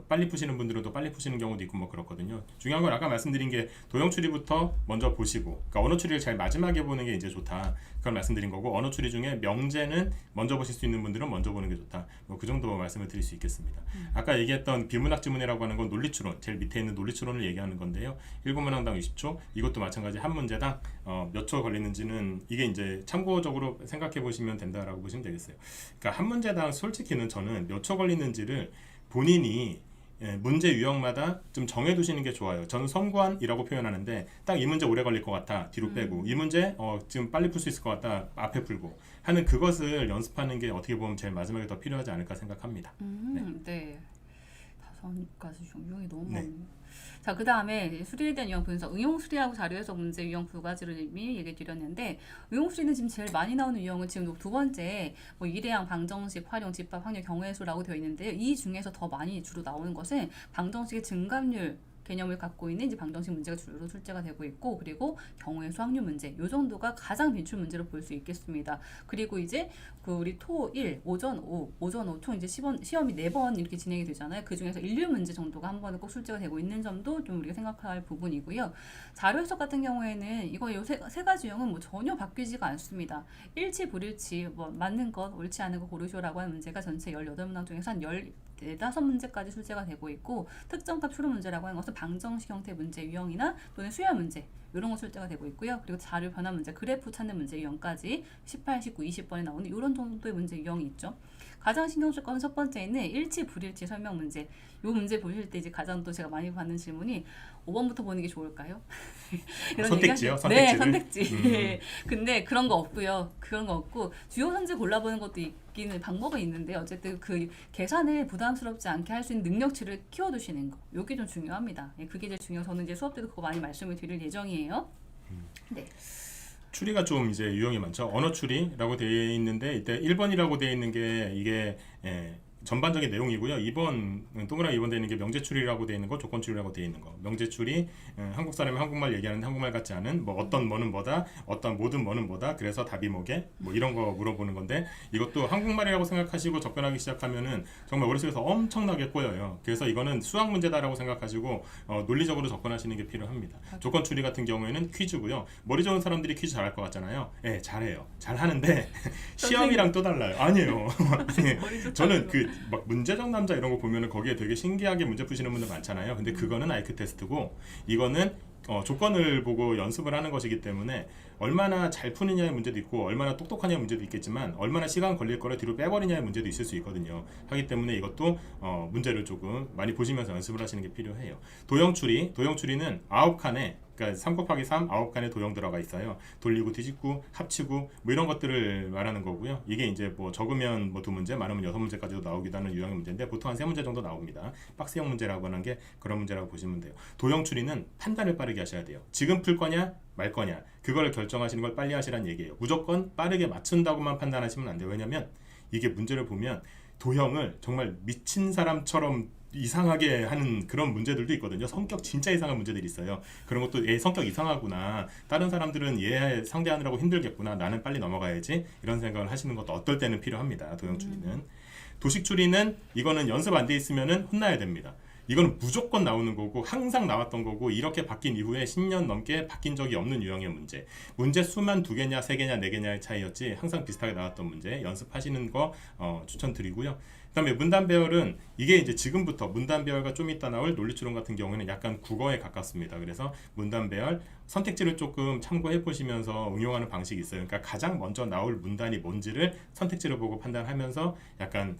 빨리 푸시는 분들은 또 빨리 푸시는 경우도 있고 뭐 그렇거든요. 중요한 건 아까 말씀드린 게 도형 추리부터 먼저 보시고, 그러니까 언어 추리를 제일 마지막에 보는 게 이제 좋다. 그걸 말씀드린 거고, 언어 추리 중에 명제는 먼저 보실 수 있는 분들은 먼저 보는 게 좋다. 뭐 그 정도 말씀을 드릴 수 있겠습니다. 아까 얘기했던 비문학 지문이라고 하는 건 논리추론, 제일 밑에 있는 논리추론을 얘기하는 건데요. 1문항당 20초, 이것도 마찬가지 한 문제당 몇 초 걸리는지는 이게 이제 참고적으로 생각해 보시면 된다라고 보시면 되겠어요. 그러니까 한 문제당 솔직히는 저는 몇 초 걸리는지를 본인이 문제 유형마다 좀 정해두시는 게 좋아요. 저는 선관이라고 표현하는데 딱 이 문제 오래 걸릴 것 같아 뒤로 빼고, 이 문제 지금 빨리 풀 수 있을 것 같다 앞에 풀고 하는 그것을 연습하는 게 어떻게 보면 제일 마지막에 더 필요하지 않을까 생각합니다. 네. 전가스 유형이 너무 네. 많네요. 자, 그 다음에 수리에 대한 유형 분석. 응용 수리하고 자료해석 문제 유형 두 가지를 이미 얘기 드렸는데, 응용 수리는 지금 제일 많이 나오는 유형은 지금 두 번째, 뭐 일회양, 방정식, 활용, 집합, 확률, 경우의 수라고 되어 있는데요. 이 중에서 더 많이 주로 나오는 것은 방정식의 증감률 개념을 갖고 있는 이제 방정식 문제가 주로 출제가 되고 있고, 그리고 경우의 수 확률 문제, 요 정도가 가장 빈출 문제로 볼 수 있겠습니다. 그리고 이제 그 우리 토 1, 오전 5, 오전 5 총 이제 시험이 4번 이렇게 진행이 되잖아요. 그 중에서 인류 문제 정도가 한 번은 꼭 출제가 되고 있는 점도 좀 우리가 생각할 부분이고요. 자료 해석 같은 경우에는 이거 요 세 가지 유형은 뭐 전혀 바뀌지가 않습니다. 일치, 불일치, 뭐 맞는 것, 옳지 않은 것 고르쇼라고 하는 문제가 전체 18문항 중에서 한 15문제까지 출제가 되고 있고, 특정값 추론 문제라고 하는 것은 방정식 형태 문제 유형이나 또는 수열 문제 이런 거 출제가 되고 있고요. 그리고 자료 변화 문제, 그래프 찾는 문제 유형까지 18, 19, 20번에 나오는 이런 정도의 문제 유형이 있죠. 가장 신경 쓸 거는 첫 번째는 일치, 불일치 설명 문제. 이 문제 보실 때 이제 가장 또 제가 많이 받는 질문이 5번부터 보는 게 좋을까요? 이런 선택지요? 얘기가- 선택지를? 네, 선택지. 근데 그런 거 없고요. 그런 거 없고 주요 선지 골라보는 것도 있기는 방법은 있는데, 어쨌든 그 계산을 부담스럽지 않게 할 수 있는 능력치를 키워두시는 거. 이게 좀 중요합니다. 예, 그게 제일 중요해서 저는 이제 수업 때도 그거 많이 말씀을 드릴 예정이에요. 네. 추리가 좀 이제 유형이 많죠. 언어 추리라고 되어 있는데 이때 1번이라고 되어 있는 게 이게 전반적인 내용이고요. 2번 동그라미 2번 되어 있는 게 명제 추리라고 되어 있는 거, 조건 추리라고 되어 있는 거. 명제 추리, 한국 사람이 한국말 얘기하는데 한국말 같지 않은 뭐 어떤 뭐는 뭐다, 어떤 모든 뭐는 뭐다. 그래서 답이 뭐게? 뭐 이런 거 물어보는 건데, 이것도 한국말이라고 생각하시고 접근하기 시작하면은 정말 머릿속에서 엄청나게 꼬여요. 그래서 이거는 수학 문제다라고 생각하시고 논리적으로 접근하시는 게 필요합니다. 조건 추리 같은 경우에는 퀴즈고요. 머리 좋은 사람들이 퀴즈 잘할 것 같잖아요. 네, 잘해요. 잘하는데 시험이랑 또 달라요. 아니에요. 저는 그 막 문제적 남자 이런 거 보면은 거기에 되게 신기하게 문제 푸시는 분들 많잖아요. 근데 그거는 아이큐 테스트고, 이거는 조건을 보고 연습을 하는 것이기 때문에 얼마나 잘 푸느냐의 문제도 있고 얼마나 똑똑하냐의 문제도 있겠지만 얼마나 시간 걸릴 거를 뒤로 빼버리냐의 문제도 있을 수 있거든요. 하기 때문에 이것도 문제를 조금 많이 보시면서 연습을 하시는 게 필요해요. 도형추리는 9칸에, 그러니까 3 곱하기 3 9칸의 도형 들어가 있어요. 돌리고 뒤집고 합치고 뭐 이런 것들을 말하는 거고요. 이게 이제 뭐 적으면 뭐 2문제, 많으면 6문제까지도 나오기도 하는 유형의 문제인데 보통 한 3문제 정도 나옵니다. 박스형 문제라고 하는 게 그런 문제라고 보시면 돼요. 도형추리는 판단을 빠르게 하셔야 돼요. 지금 풀 거냐 말 거냐 그걸 결정하시는 걸 빨리 하시라는 얘기예요. 무조건 빠르게 맞춘다고만 판단하시면 안 돼요. 왜냐면 이게 문제를 보면 도형을 정말 미친 사람처럼 이상하게 하는 그런 문제들도 있거든요. 성격 진짜 이상한 문제들이 있어요. 그런 것도 얘 성격 이상하구나, 다른 사람들은 얘 상대하느라고 힘들겠구나, 나는 빨리 넘어가야지, 이런 생각을 하시는 것도 어떨 때는 필요합니다. 도형추리는. 도식추리는 이거는 연습 안 돼 있으면은 혼나야 됩니다. 이거는 무조건 나오는 거고 항상 나왔던 거고, 이렇게 바뀐 이후에 10년 넘게 바뀐 적이 없는 유형의 문제. 문제 수만 2개냐 3개냐 4개냐의 차이였지 항상 비슷하게 나왔던 문제 연습하시는 거 추천드리고요. 그 다음에 문단배열은 이게 이제 지금부터 문단배열과 좀 이따 나올 논리추론 같은 경우에는 약간 국어에 가깝습니다. 그래서 문단배열 선택지를 조금 참고해 보시면서 응용하는 방식이 있어요. 그러니까 가장 먼저 나올 문단이 뭔지를 선택지를 보고 판단하면서 약간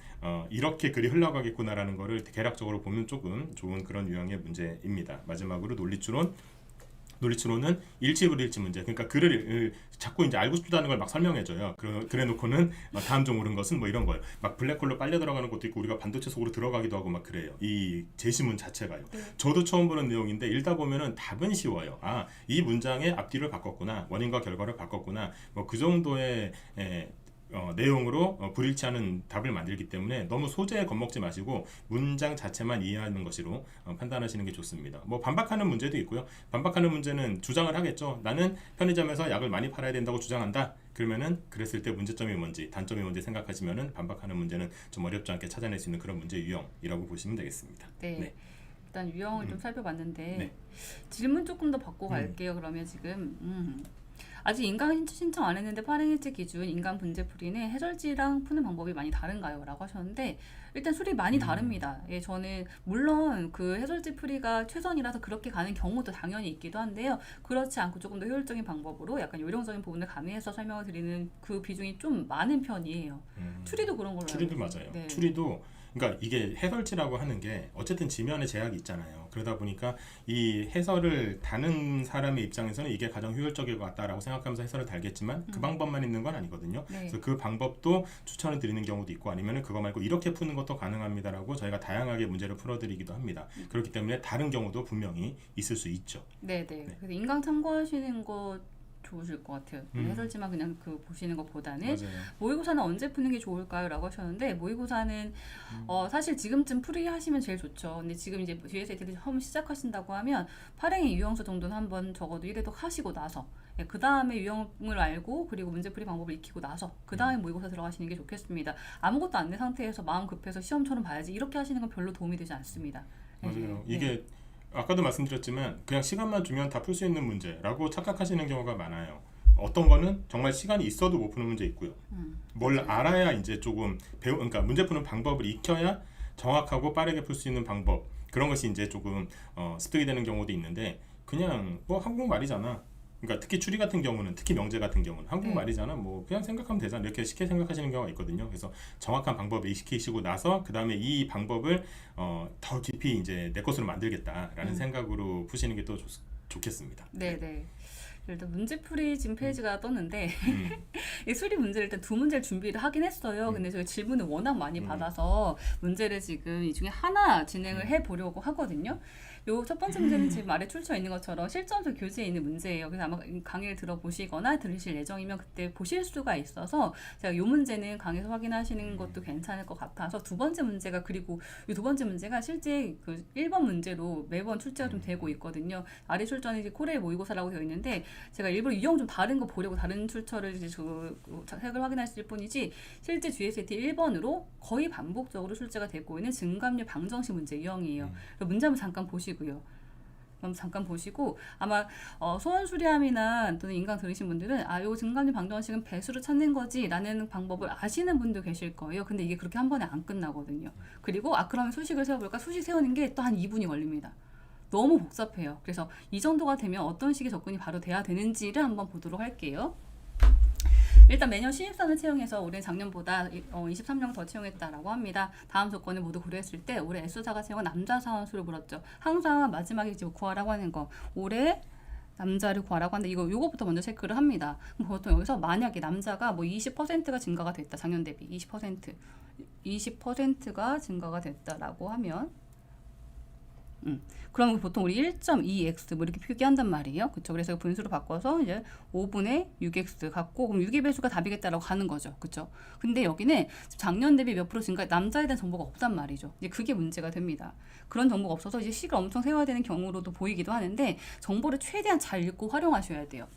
이렇게 글이 흘러가겠구나라는 거를 대략적으로 보면 조금 좋은 그런 유형의 문제입니다. 마지막으로 논리추론은 일치 불일치 문제. 그러니까 글을 자꾸 이제 알고 싶다는 걸 막 설명해줘요. 그래 놓고는 다음 중 옳은 것은 뭐 이런 거예요. 막 블랙홀로 빨려 들어가는 것도 있고 우리가 반도체 속으로 들어가기도 하고 막 그래요. 이 제시문 자체가요. 저도 처음 보는 내용인데 읽다 보면은 답은 쉬워요. 아, 이 문장의 앞뒤를 바꿨구나, 원인과 결과를 바꿨구나, 뭐 그 정도의 내용으로 불일치하는 답을 만들기 때문에 너무 소재에 겁먹지 마시고 문장 자체만 이해하는 것으로 판단하시는 게 좋습니다. 뭐 반박하는 문제도 있고요. 반박하는 문제는 주장을 하겠죠. 나는 편의점에서 약을 많이 팔아야 된다고 주장한다. 그러면은 그랬을 때 문제점이 뭔지, 단점이 뭔지 생각하시면은 반박하는 문제는 좀 어렵지 않게 찾아낼 수 있는 그런 문제 유형이라고 보시면 되겠습니다. 네. 일단 유형을 좀 살펴봤는데 네. 질문 조금 더 받고 갈게요. 그러면 지금 아직 인강 신청 안 했는데 발행일지 기준 인간 분재풀이는 해설지랑 푸는 방법이 많이 다른가요? 라고 하셨는데, 일단 수리 많이 다릅니다. 예, 저는 물론 그 해설지 풀이가 최선이라서 그렇게 가는 경우도 당연히 있기도 한데요. 그렇지 않고 조금 더 효율적인 방법으로 약간 요령적인 부분을 가미해서 설명을 드리는 그 비중이 좀 많은 편이에요. 추리도 그런 걸로 추리도 알고 있어요. 맞아요. 네. 추리도 그러니까 이게 해설지라고 하는 게 어쨌든 지면에 제약이 있잖아요. 그러다 보니까 이 해설을 다는 사람의 입장에서는 이게 가장 효율적일 것 같다라고 생각하면서 해설을 달겠지만 그 방법만 있는 건 아니거든요. 네. 그래서 그 방법도 추천을 드리는 경우도 있고 아니면은 그거 말고 이렇게 푸는 것도 가능합니다라고 저희가 다양하게 문제를 풀어드리기도 합니다. 그렇기 때문에 다른 경우도 분명히 있을 수 있죠. 네네. 그래서 인강 참고하시는 거 좋으실 것 같아요. 해설지만 그냥 그 보시는 것보다는 맞아요. 모의고사는 언제 푸는 게 좋을까요? 라고 하셨는데 모의고사는 사실 지금쯤 풀이하시면 제일 좋죠. 근데 지금 이제 GSAT를 처음 시작하신다고 하면 발행의 유형서 정도는 한번 적어도 1회독 하시고 나서 그 다음에 유형을 알고 그리고 문제풀이 방법을 익히고 나서 그 다음에 모의고사 들어가시는 게 좋겠습니다. 아무것도 안 된 상태에서 마음 급해서 시험처럼 봐야지 이렇게 하시는 건 별로 도움이 되지 않습니다. 맞아요. 이게 아까도 말씀드렸지만 그냥 시간만 주면 다 풀 수 있는 문제라고 착각하시는 경우가 많아요. 어떤 거는 정말 시간이 있어도 못 푸는 문제 있고요. 뭘 알아야 이제 조금 그러니까 문제 푸는 방법을 익혀야 정확하고 빠르게 풀 수 있는 방법 그런 것이 이제 조금 습득이 되는 경우도 있는데 그냥 뭐 한국말이잖아. 그러니까 특히 추리 같은 경우는 특히 명제 같은 경우는 한국말이잖아. 뭐 그냥 생각하면 되잖아. 이렇게 쉽게 생각하시는 경우가 있거든요. 그래서 정확한 방법을 익히시고 나서 그 다음에 이 방법을 더 깊이 이제 내 것으로 만들겠다라는 생각으로 푸시는 게 또 좋겠습니다. 네네. 일단 문제풀이 지금 페이지가 떴는데 이 수리 문제를 일단 두 문제를 준비를 하긴 했어요. 근데 저희 질문을 워낙 많이 받아서 문제를 지금 이 중에 하나 진행을 해보려고 하거든요. 요 첫 번째 문제는 지금 아래 출처 있는 것처럼 실전적 교재에 있는 문제예요. 그래서 아마 강의를 들어보시거나 들으실 예정이면 그때 보실 수가 있어서 제가 요 문제는 강의에서 확인하시는 것도 괜찮을 것 같아서 두 번째 문제가 그리고 이 두 번째 문제가 실제 그 1번 문제로 매번 출제가 좀 되고 있거든요. 아래 출처는 이제 코레일 모의고사라고 되어 있는데 제가 일부러 유형 좀 다른 거 보려고 다른 출처를 이제 색을 확인하실 뿐이지 실제 GSAT 1번으로 거의 반복적으로 출제가 되고 있는 증감률 방정식 문제 유형이에요. 문제 한번 잠깐 보시고요. 그럼 잠깐 보시고 아마 소원 수리함이나 또는 인강 들으신 분들은 요 증감률 방정식은 배수로 찾는 거지라는 방법을 아시는 분도 계실 거예요. 근데 이게 그렇게 한 번에 안 끝나거든요. 그리고 그러면 수식을 세워볼까? 수식 세우는 게 또 한 2분이 걸립니다. 너무 복잡해요. 그래서 이 정도가 되면 어떤 식의 접근이 바로 돼야 되는지를 한번 보도록 할게요. 일단 매년 신입사원을 채용해서 올해 작년보다 23명 더 채용했다라고 합니다. 다음 조건을 모두 고려했을 때 올해 S사가 채용한 남자 사원 수를 물었죠. 항상 마지막에 이제 구하라고 하는 거 올해 남자를 구하라고 하는데 요거부터 먼저 체크를 합니다. 그럼 보통 여기서 만약에 남자가 뭐 20%가 증가가 됐다. 작년 대비 20%가 증가가 됐다라고 하면 그러면 보통 우리 1.2x 뭐 이렇게 표기한단 말이에요. 그렇죠? 그래서 분수로 바꿔서 이제 5분의 6x 갖고 그럼 6의 배수가 답이겠다라고 가는 거죠. 그렇죠? 근데 여기는 작년 대비 몇 프로 증가 남자에 대한 정보가 없단 말이죠. 이제 그게 문제가 됩니다. 그런 정보가 없어서 이제 식을 엄청 세워야 되는 경우로도 보이기도 하는데 정보를 최대한 잘 읽고 활용하셔야 돼요.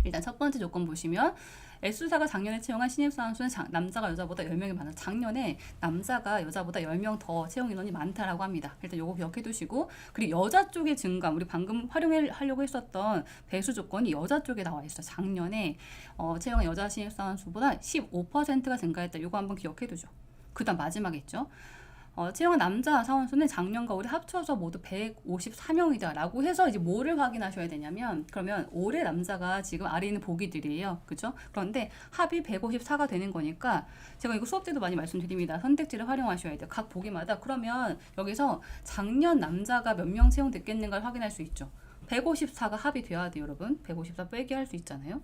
일단 첫 번째 조건 보시면 S사가 작년에 채용한 신입사원 수는 남자가 여자보다 10명이 많아. 작년에 남자가 여자보다 10명 더 채용 인원이 많다라고 합니다. 일단 요거 기억해 두시고 그리고 여자 쪽의 증감 우리 방금 활용하려고 했었던 배수 조건이 여자 쪽에 나와 있어요. 작년에 채용한 여자 신입사원 수보다 15%가 증가했다. 요거 한번 기억해 두죠. 그 다음 마지막에 있죠. 채용한 남자 사원 수는 작년과 올해 합쳐서 모두 154명이다 라고 해서 이제 뭐를 확인하셔야 되냐면 그러면 올해 남자가 지금 아래 있는 보기들이에요. 그죠? 그런데 합이 154가 되는 거니까 제가 이거 수업 때도 많이 말씀드립니다. 선택지를 활용하셔야 돼요. 각 보기마다 그러면 여기서 작년 남자가 몇 명 채용됐겠는가를 확인할 수 있죠. 154가 합이 돼야 돼요. 여러분. 154 빼기 할 수 있잖아요.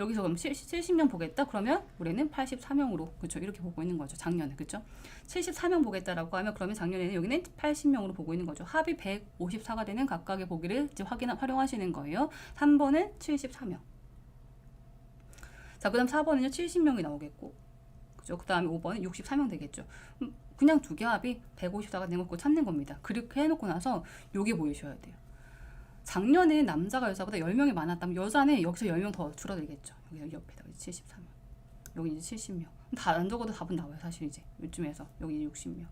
여기서 그럼 70명 보겠다? 그러면 올해는 84명으로 그렇죠? 이렇게 보고 있는 거죠. 작년에 그렇죠? 74명 보겠다라고 하면 그러면 작년에는 여기는 80명으로 보고 있는 거죠. 합이 154가 되는 각각의 보기를 이제 활용하시는 거예요. 3번은 74명. 자, 그다음 4번은요 70명이 나오겠고, 그죠? 그다음에 5번은 64명 되겠죠. 그냥 두 개 합이 154가 되는 거 찾는 겁니다. 그렇게 해놓고 나서 요게 보이셔야 돼요. 작년에 남자가 여자보다 10명이 많았다면 여자는 여기서 10명 더 줄어들겠죠. 여기 옆에다 73명. 여기 이제 70명. 다 안 적어도 답은 나와요. 사실 이제 요쯤에서 여기 이제 60명.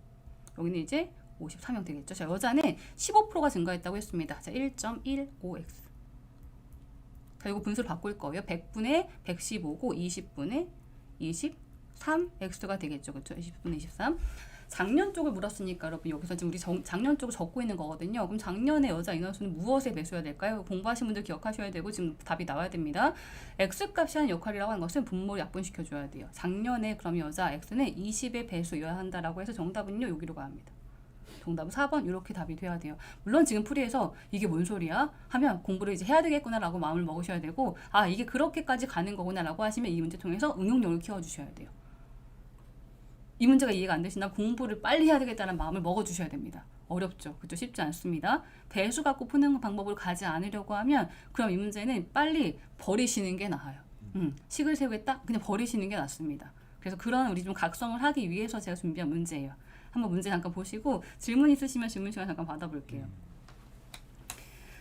여기는 이제 54명 되겠죠. 자, 여자는 15%가 증가했다고 했습니다. 자, 1.15x. 자, 이거 분수를 바꿀 거예요. 100분의 115고 20분의 23x가 되겠죠. 그렇죠? 20분의 23. 작년 쪽을 물었으니까 여러분 여기서 지금 우리 작년 쪽을 적고 있는 거거든요. 그럼 작년에 여자 인원수는 무엇에 배수해야 될까요? 공부하신 분들 기억하셔야 되고 지금 답이 나와야 됩니다. X값이 하는 역할이라고 하는 것은 분모를 약분시켜줘야 돼요. 작년에 그럼 여자 X는 20의 배수여야 한다라고 해서 정답은요 여기로 갑니다. 정답은 4번 이렇게 답이 돼야 돼요. 물론 지금 풀이에서 이게 뭔 소리야? 하면 공부를 이제 해야 되겠구나라고 마음을 먹으셔야 되고 아 이게 그렇게까지 가는 거구나라고 하시면 이 문제 통해서 응용력을 키워주셔야 돼요. 이 문제가 이해가 안 되시나 공부를 빨리 해야 되겠다는 마음을 먹어주셔야 됩니다. 어렵죠. 그렇죠? 쉽지 않습니다. 배수 갖고 푸는 방법으로 가지 않으려고 하면 그럼 이 문제는 빨리 버리시는 게 나아요. 식을 세우겠다? 그냥 버리시는 게 낫습니다. 그래서 그런 우리 좀 각성을 하기 위해서 제가 준비한 문제예요. 한번 문제 잠깐 보시고 질문 있으시면 질문 시간 잠깐 받아볼게요.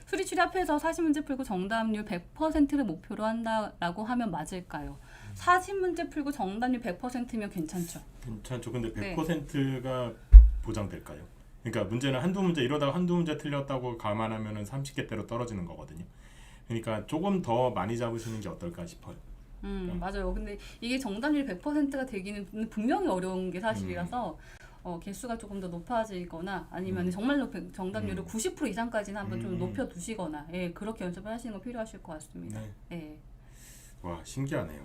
수리추리 앞에서 40문제 풀고 정답률 100%를 목표로 한다라고 하면 맞을까요? 40문제 풀고 정답률 100%면 괜찮죠? 괜찮죠. 근데 100%가 보장될까요? 그러니까 문제는 한두 문제 이러다가 한두 문제 틀렸다고 감안하면은 30개대로 떨어지는 거거든요. 그러니까 조금 더 많이 잡으시는 게 어떨까 싶어요. 맞아요. 근데 이게 정답률 100%가 되기는 분명히 어려운 게 사실이라서 개수가 조금 더 높아지거나 아니면 정말로 정답률을 90% 이상까지는 한번 좀 높여두시거나 그렇게 연습을 하시는 거 필요하실 것 같습니다. 네. 와 신기하네요.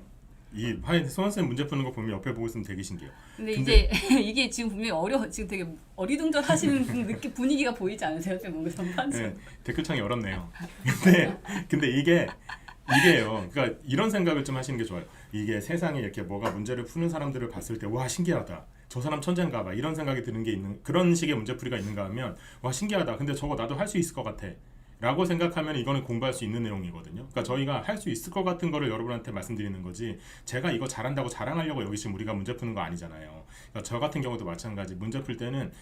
이 소원쌤 문제 푸는 거 보면 옆에 보고 있으면 되게 신기해요. 근데 이제 이게 지금 분명히 지금 되게 어리둥절하시는 느낌 분위기가 보이지 않으세요? 지금 뭔가 전반적으로. 네, 댓글창이 어렵네요. 근데 이게요. 그러니까 이런 생각을 좀 하시는 게 좋아요. 이게 세상에 이렇게 뭐가 문제를 푸는 사람들을 봤을 때 와 신기하다. 저 사람 천재인가 봐. 이런 생각이 드는 게 있는 그런 식의 문제풀이가 있는가 하면 와 신기하다. 근데 저거 나도 할 수 있을 것 같아. 라고 생각하면 이거는 공부할 수 있는 내용이거든요. 그러니까 저희가 할 수 있을 것 같은 거를 여러분한테 말씀드리는 거지 제가 이거 잘한다고 자랑하려고 여기 지금 우리가 문제 푸는 거 아니잖아요. 그러니까 저 같은 경우도 마찬가지. 문제 풀 때는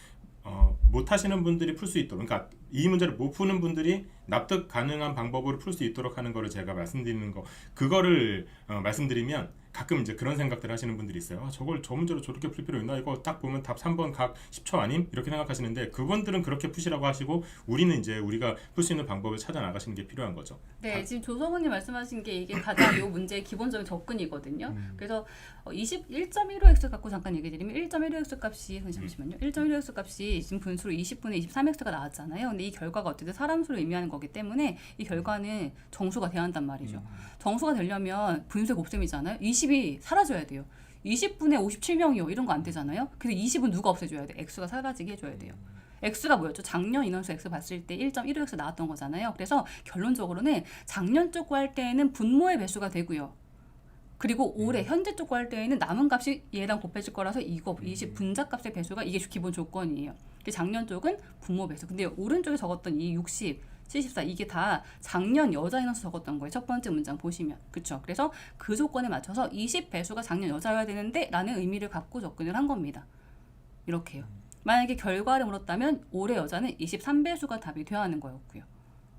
못 하시는 분들이 풀 수 있도록 그러니까 이 문제를 못 푸는 분들이 납득 가능한 방법으로 풀 수 있도록 하는 거를 제가 말씀드리는 거 그거를 말씀드리면 가끔 이제 그런 생각들 하시는 분들이 있어요. 저걸 저 문제로 저렇게 풀 필요 있나? 이거 딱 보면 답 3번 각 10초 아님? 이렇게 생각하시는데 그분들은 그렇게 푸시라고 하시고 우리는 이제 우리가 풀 수 있는 방법을 찾아 나가시는 게 필요한 거죠. 네, 지금 조성훈님 말씀하신 게 이게 가장 이 문제의 기본적인 접근이거든요. 그래서 1.15x 갖고 잠깐 얘기 드리면 1.15x 값이 잠시만요. 1.15x 값이 지금 분수로 20분의 23x가 나왔잖아요. 근데 이 결과가 어쨌든 사람 수를 의미하는 거기 때문에 이 결과는 정수가 돼야 한단 말이죠. 정수가 되려면 분수의 곱셈이잖아요. 20이 사라져야 돼요. 20분의 57명이요. 이런 거 안 되잖아요. 그래서 20은 누가 없애줘야 돼? x가 사라지게 해줘야 돼요. x가 뭐였죠? 작년 인원수 x 봤을 때 1.15x 나왔던 거잖아요. 그래서 결론적으로는 작년 쪽 구할 때에는 분모의 배수가 되고요. 그리고 올해 현재 쪽 구할 때에는 남은 값이 얘랑 곱해질 거라서 이거 20 분자값의 배수가 이게 기본 조건이에요. 작년 쪽은 분모 배수. 근데 오른쪽에 적었던 이 60, 74 이게 다 작년 여자 인원수 적었던 거예요. 첫 번째 문장 보시면. 그렇죠? 그래서 그 조건에 맞춰서 20 배수가 작년 여자여야 되는데 라는 의미를 갖고 접근을 한 겁니다. 이렇게요. 만약에 결과를 물었다면 올해 여자는 23배수가 답이 되어야 하는 거였고요.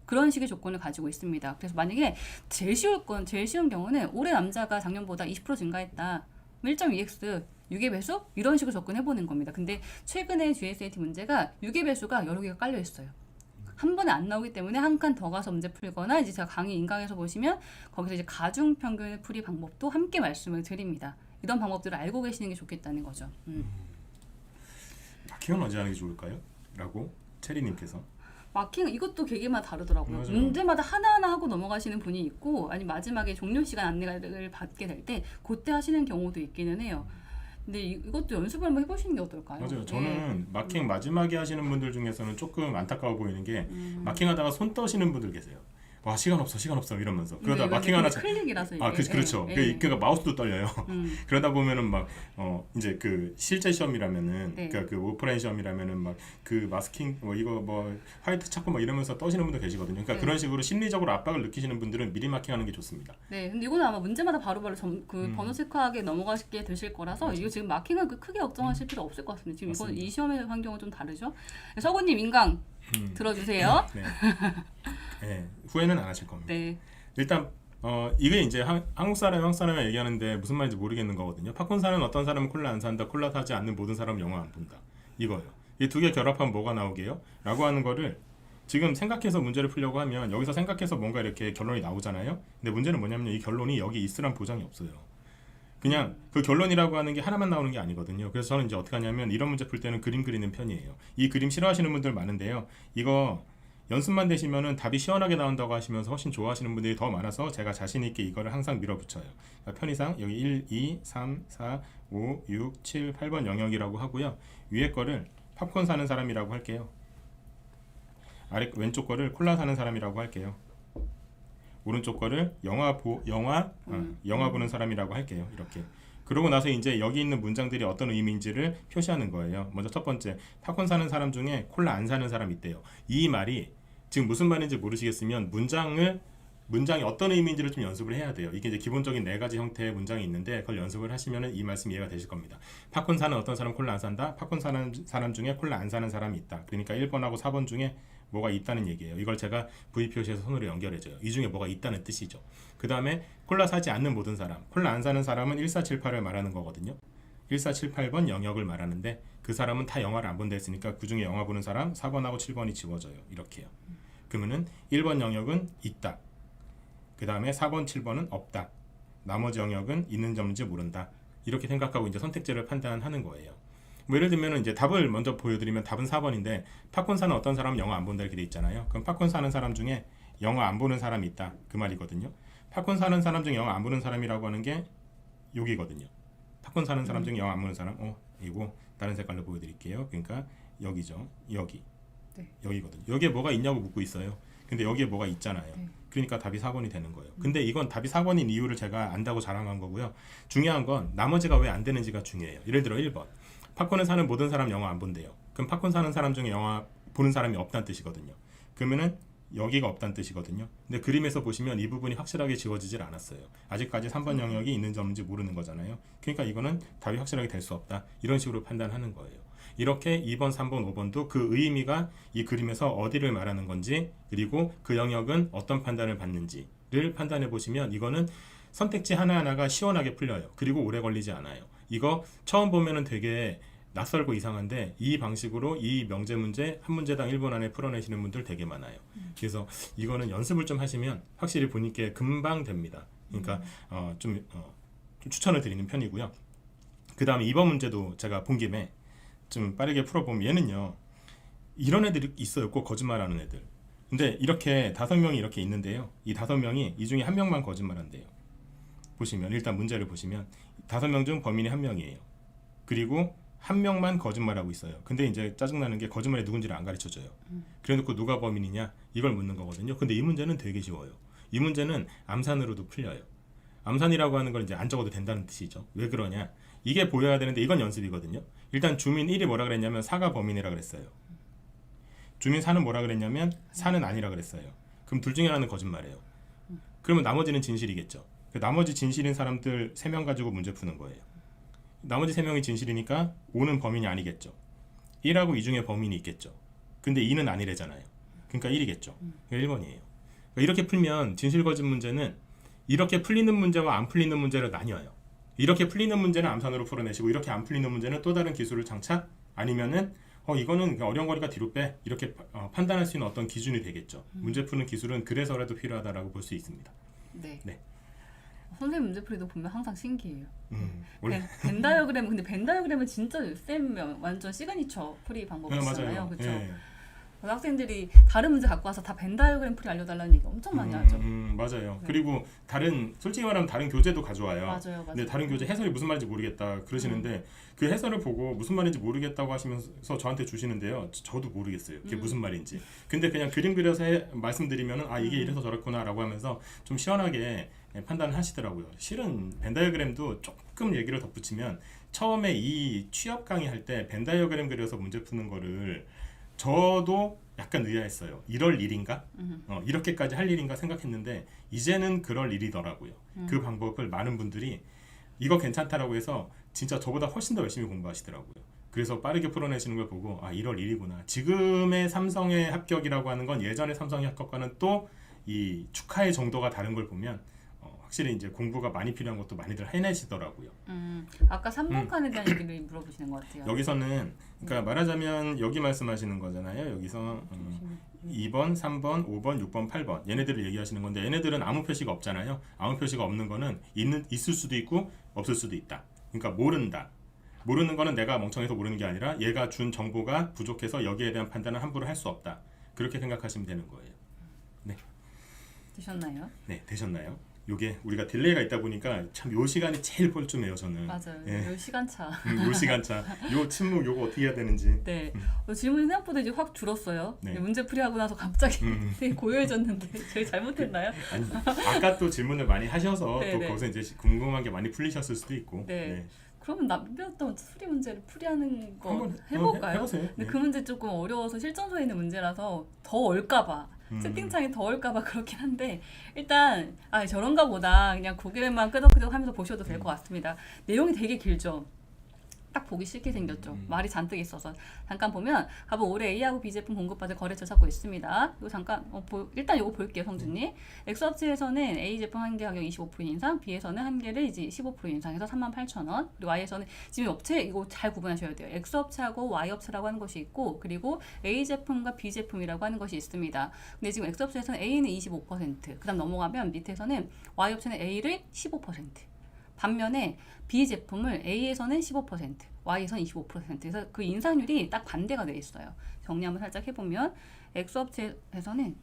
그런 식의 조건을 가지고 있습니다. 그래서 만약에 제일 쉬운 경우는 올해 남자가 작년보다 20% 증가했다. 1.2x 6의 배수? 이런 식으로 접근해보는 겁니다. 근데 최근에 GSAT 문제가 6의 배수가 여러 개가 깔려 있어요. 한 번에 안 나오기 때문에 한 칸 더 가서 문제 풀거나 이제 제가 강의 인강에서 보시면 거기서 이제 가중평균 풀이 방법도 함께 말씀을 드립니다. 이런 방법들을 알고 계시는 게 좋겠다는 거죠. 마킹은 언제 하는 게 좋을까요? 라고 체리님께서 마킹 이것도 계기마다 다르더라고요. 맞아요. 문제마다 하나하나 하고 넘어가시는 분이 있고 아니 마지막에 종료 시간 안내를 받게 될 때 그때 하시는 경우도 있기는 해요. 근데 이것도 연습을 한번 해보시는 게 어떨까요? 맞아요. 저는 마킹 마지막에 하시는 분들 중에서는 조금 안타까워 보이는 게 마킹하다가 손 떠시는 분들 계세요. 와 시간 없어 이러면서 그러다 마킹 하나 클릭이라서 이게. 그렇죠. 그러니까 마우스도 떨려요. 그러다 보면은 막 이제 그 실제 시험이라면은 그러니까 그 오프라인 시험이라면은 막 그 마스킹 뭐 이거 뭐 화이트 찾고 막 이러면서 떠시는 분들 계시거든요. 그러니까 그런 식으로 심리적으로 압박을 느끼시는 분들은 미리 마킹하는 게 좋습니다. 네, 근데 이거는 아마 문제마다 바로바로 번호 체크하게 넘어가게 되실 거라서 이거 지금 마킹은 크게 걱정하실 필요 없을 것 같습니다. 지금 이건 이 시험의 환경은 좀 다르죠. 서구님 인강 들어주세요. 네. 네, 후회는 안 하실 겁니다. 네. 일단 이게 이제 한국 사람이 얘기하는데 무슨 말인지 모르겠는 거거든요. 팝콘 사는 어떤 사람은 콜라 안 산다. 콜라 사지 않는 모든 사람은 영화 안 본다. 이거예요. 이 두 개 결합하면 뭐가 나오게요? 라고 하는 거를 지금 생각해서 문제를 풀려고 하면 여기서 생각해서 뭔가 이렇게 결론이 나오잖아요. 근데 문제는 뭐냐면 이 결론이 여기 있으란 보장이 없어요. 그냥 그 결론이라고 하는 게 하나만 나오는 게 아니거든요. 그래서 저는 이제 어떻게 하냐면 이런 문제 풀 때는 그림 그리는 편이에요. 이 그림 싫어하시는 분들 많은데요. 이거 연습만 되시면은 답이 시원하게 나온다고 하시면서 훨씬 좋아하시는 분들이 더 많아서 제가 자신 있게 이거를 항상 밀어붙여요. 그러니까 편의상 여기 1, 2, 3, 4, 5, 6, 7, 8번 영역이라고 하고요. 위에 거를 팝콘 사는 사람이라고 할게요. 아래 왼쪽 거를 콜라 사는 사람이라고 할게요. 오른쪽 거를 영화 보는 사람이라고 할게요. 이렇게. 그러고 나서 이제 여기 있는 문장들이 어떤 의미인지를 표시하는 거예요. 먼저 첫 번째, 팝콘 사는 사람 중에 콜라 안 사는 사람 있대요. 이 말이 지금 무슨 말인지 모르시겠으면 문장이 어떤 의미인지를 좀 연습을 해야 돼요. 이게 이제 기본적인 4가지 형태의 문장이 있는데 그걸 연습을 하시면 이 말씀 이해가 되실 겁니다. 팝콘 사는 어떤 사람 콜라 안 산다. 팝콘 사는 사람 중에 콜라 안 사는 사람이 있다. 그러니까 1번하고 4번 중에 뭐가 있다는 얘기예요. 이걸 제가 V 표시해서 손으로 연결해줘요. 이 중에 뭐가 있다는 뜻이죠. 그 다음에 콜라 사지 않는 모든 사람, 콜라 안 사는 사람은 1478을 말하는 거거든요. 1478번 영역을 말하는데 그 사람은 다 영화를 안 본다 했으니까 그 중에 영화 보는 사람 4번하고 7번이 지워져요. 이렇게요. 그러면은 1번 영역은 있다. 그 다음에 4번, 7번은 없다. 나머지 영역은 있는 점인지 모른다. 이렇게 생각하고 이제 선택지를 판단하는 거예요. 뭐 예를 들면 이제 답을 먼저 보여드리면 답은 4번인데 팝콘 사는 어떤 사람은 영화 안 본다 이렇게 돼 있잖아요. 그럼 팝콘 사는 사람 중에 영화 안 보는 사람이 있다. 그 말이거든요. 팝콘 사는 사람 중에 영화 안 보는 사람이라고 하는 게 여기거든요. 팝콘 사는 사람 중에 영화 안 보는 사람, 이거 다른 색깔로 보여드릴게요. 그러니까 여기죠. 여기. 네. 여기거든요. 여기에 뭐가 있냐고 묻고 있어요. 근데 여기에 뭐가 있잖아요. 네. 그러니까 답이 4번이 되는 거예요. 근데 이건 답이 4번인 이유를 제가 안다고 자랑한 거고요. 중요한 건 나머지가 왜 안 되는지가 중요해요. 예를 들어 1번. 팝콘을 사는 모든 사람 영화 안 본대요. 그럼 팝콘 사는 사람 중에 영화 보는 사람이 없다는 뜻이거든요. 그러면은 여기가 없다는 뜻이거든요. 근데 그림에서 보시면 이 부분이 확실하게 지워지질 않았어요. 아직까지 3번 영역이 있는 점인지 모르는 거잖아요. 그러니까 이거는 답이 확실하게 될 수 없다. 이런 식으로 판단하는 거예요. 이렇게 2번, 3번, 5번도 그 의미가 이 그림에서 어디를 말하는 건지 그리고 그 영역은 어떤 판단을 받는지를 판단해 보시면 이거는 선택지 하나하나가 시원하게 풀려요. 그리고 오래 걸리지 않아요. 이거 처음 보면은 되게 낯설고 이상한데 이 방식으로 이 명제 문제 한 문제당 1분 안에 풀어내시는 분들 되게 많아요. 그래서 이거는 연습을 좀 하시면 확실히 보니까 금방 됩니다. 그러니까 좀 추천을 드리는 편이고요. 그 다음에 2번 문제도 제가 본 김에 좀 빠르게 풀어보면 얘는요. 이런 애들이 있어요. 꼭 거짓말하는 애들. 근데 이렇게 5명이 이렇게 있는데요. 이 5명이 이 중에 한 명만 거짓말한대요. 보시면 일단 문제를 보시면 5명 중 범인이 1명이에요. 그리고 1명만 거짓말하고 있어요. 근데 이제 짜증나는 게 거짓말이 누군지를 안 가르쳐줘요. 그래놓고 누가 범인이냐 이걸 묻는 거거든요. 근데 이 문제는 되게 쉬워요. 이 문제는 암산으로도 풀려요. 암산이라고 하는 걸 이제 안 적어도 된다는 뜻이죠. 왜 그러냐? 이게 보여야 되는데 이건 연습이거든요. 일단 주민 1이 뭐라 그랬냐면 4가 범인이라 그랬어요. 주민 4는 뭐라 그랬냐면 4는 아니라 그랬어요. 그럼 둘 중에 하나는 거짓말이에요. 그러면 나머지는 진실이겠죠. 나머지 진실인 사람들 3명 가지고 문제 푸는 거예요. 나머지 3명이 진실이니까 5는 범인이 아니겠죠. 1하고 2 중에 범인이 있겠죠. 근데 2는 아니래잖아요. 그러니까 1이겠죠. 그러니까 1번이에요. 그러니까 이렇게 풀면 진실 거짓 문제는 이렇게 풀리는 문제와 안 풀리는 문제로 나뉘어요. 이렇게 풀리는 문제는 암산으로 풀어내시고 이렇게 안 풀리는 문제는 또 다른 기술을 장착 아니면은 이거는 어려운 거니까 뒤로 빼 이렇게 판단할 수 있는 어떤 기준이 되겠죠. 문제 푸는 기술은 그래서라도 필요하다라고 볼 수 있습니다. 네. 네. 선생님 문제풀이도 보면 항상 신기해요. 원래 벤 다이어그램 근데 벤 다이어그램은 진짜 쌤 완전 시그니처 풀이 방법이잖아요. 맞아요. 그렇죠? 예. 학생들이 다른 문제 갖고 와서 다 벤 다이어그램 풀이 알려달라는 얘기 엄청 많이 하죠. 맞아요. 네. 그리고 솔직히 말하면 다른 교재도 가져와요. 맞아요. 근데 다른 교재 해설이 무슨 말인지 모르겠다 그러시는데 그 해설을 보고 무슨 말인지 모르겠다고 하시면서 저한테 주시는데요. 저도 모르겠어요. 그게 무슨 말인지. 근데 그냥 그림 그려서 말씀드리면은 이게 이래서 저렇구나라고 하면서 좀 시원하게 판단을 하시더라고요. 실은 벤 다이어그램도 조금 얘기를 덧붙이면 처음에 이 취업 강의 할 때 벤 다이어그램 그려서 문제 푸는 거를 저도 약간 의아했어요. 이럴 일인가? 이렇게까지 할 일인가 생각했는데 이제는 그럴 일이더라고요. 그 방법을 많은 분들이 이거 괜찮다라고 해서 진짜 저보다 훨씬 더 열심히 공부하시더라고요. 그래서 빠르게 풀어내시는 걸 보고 이럴 일이구나. 지금의 삼성의 합격이라고 하는 건 예전의 삼성의 합격과는 또 이 축하의 정도가 다른 걸 보면 확실히 이제 공부가 많이 필요한 것도 많이들 해내시더라고요. 아까 3번 칸에 대한 얘기를 물어보시는 것 같아요. 여기서는 그러니까 말하자면 여기 말씀하시는 거잖아요. 여기서 2번, 3번, 5번, 6번, 8번 얘네들을 얘기하시는 건데 얘네들은 아무 표시가 없잖아요. 아무 표시가 없는 거는 있을 수도 있고 없을 수도 있다. 그러니까 모른다. 모르는 거는 내가 멍청해서 모르는 게 아니라 얘가 준 정보가 부족해서 여기에 대한 판단을 함부로 할 수 없다. 그렇게 생각하시면 되는 거예요. 네. 되셨나요? 네, 되셨나요? 요게 우리가 딜레이가 있다 보니까 참 요 시간이 제일 뻘쭘해요, 저는. 맞아요. 예. 요 시간차. 요 시간차. 요 침묵 요거 어떻게 해야 되는지. 네. 질문이 생각보다 이제 확 줄었어요. 네. 문제 풀이하고 나서 갑자기 되게 고요해졌는데 저희 잘못했나요? 아니, 아까 또 질문을 많이 하셔서 네, 또 네. 거기서 이제 궁금한 게 많이 풀리셨을 수도 있고. 네. 그러면 남배웠던 수리 문제를 풀이하는 거 한번 해볼까요? 해보세요. 근데 네. 그 문제 조금 어려워서 실전서에 있는 문제라서 더 올까봐 채팅창이 더 올까봐 그렇긴 한데 일단 저런가 보다 그냥 고개만 끄덕끄덕 하면서 보셔도 될 것 같습니다. 내용이 되게 길죠. 딱 보기 싫게 생겼죠. 말이 잔뜩 있어서 잠깐 보면 갑은 올해 A하고 B 제품 공급받을 거래처 찾고 있습니다. 이거 잠깐 일단 이거 볼게요, 성준님. X업체에서는 A 제품 한 개 가격 25% 인상, B에서는 한 개를 이제 15% 인상해서 38,000원. 그리고 Y에서는 지금 업체 이거 잘 구분하셔야 돼요. X업체하고 Y업체라고 하는 것이 있고 그리고 A 제품과 B 제품이라고 하는 것이 있습니다. 근데 지금 X업체에서는 A는 25%, 그다음 넘어가면 밑에서는 Y업체는 A를 15%. 반면에 B 제품을 A에서는 15%, Y에서는 25%. 그래서 그 인상률이 딱 반대가 돼 있어요. 정리 한번 살짝 해보면 X업체에서는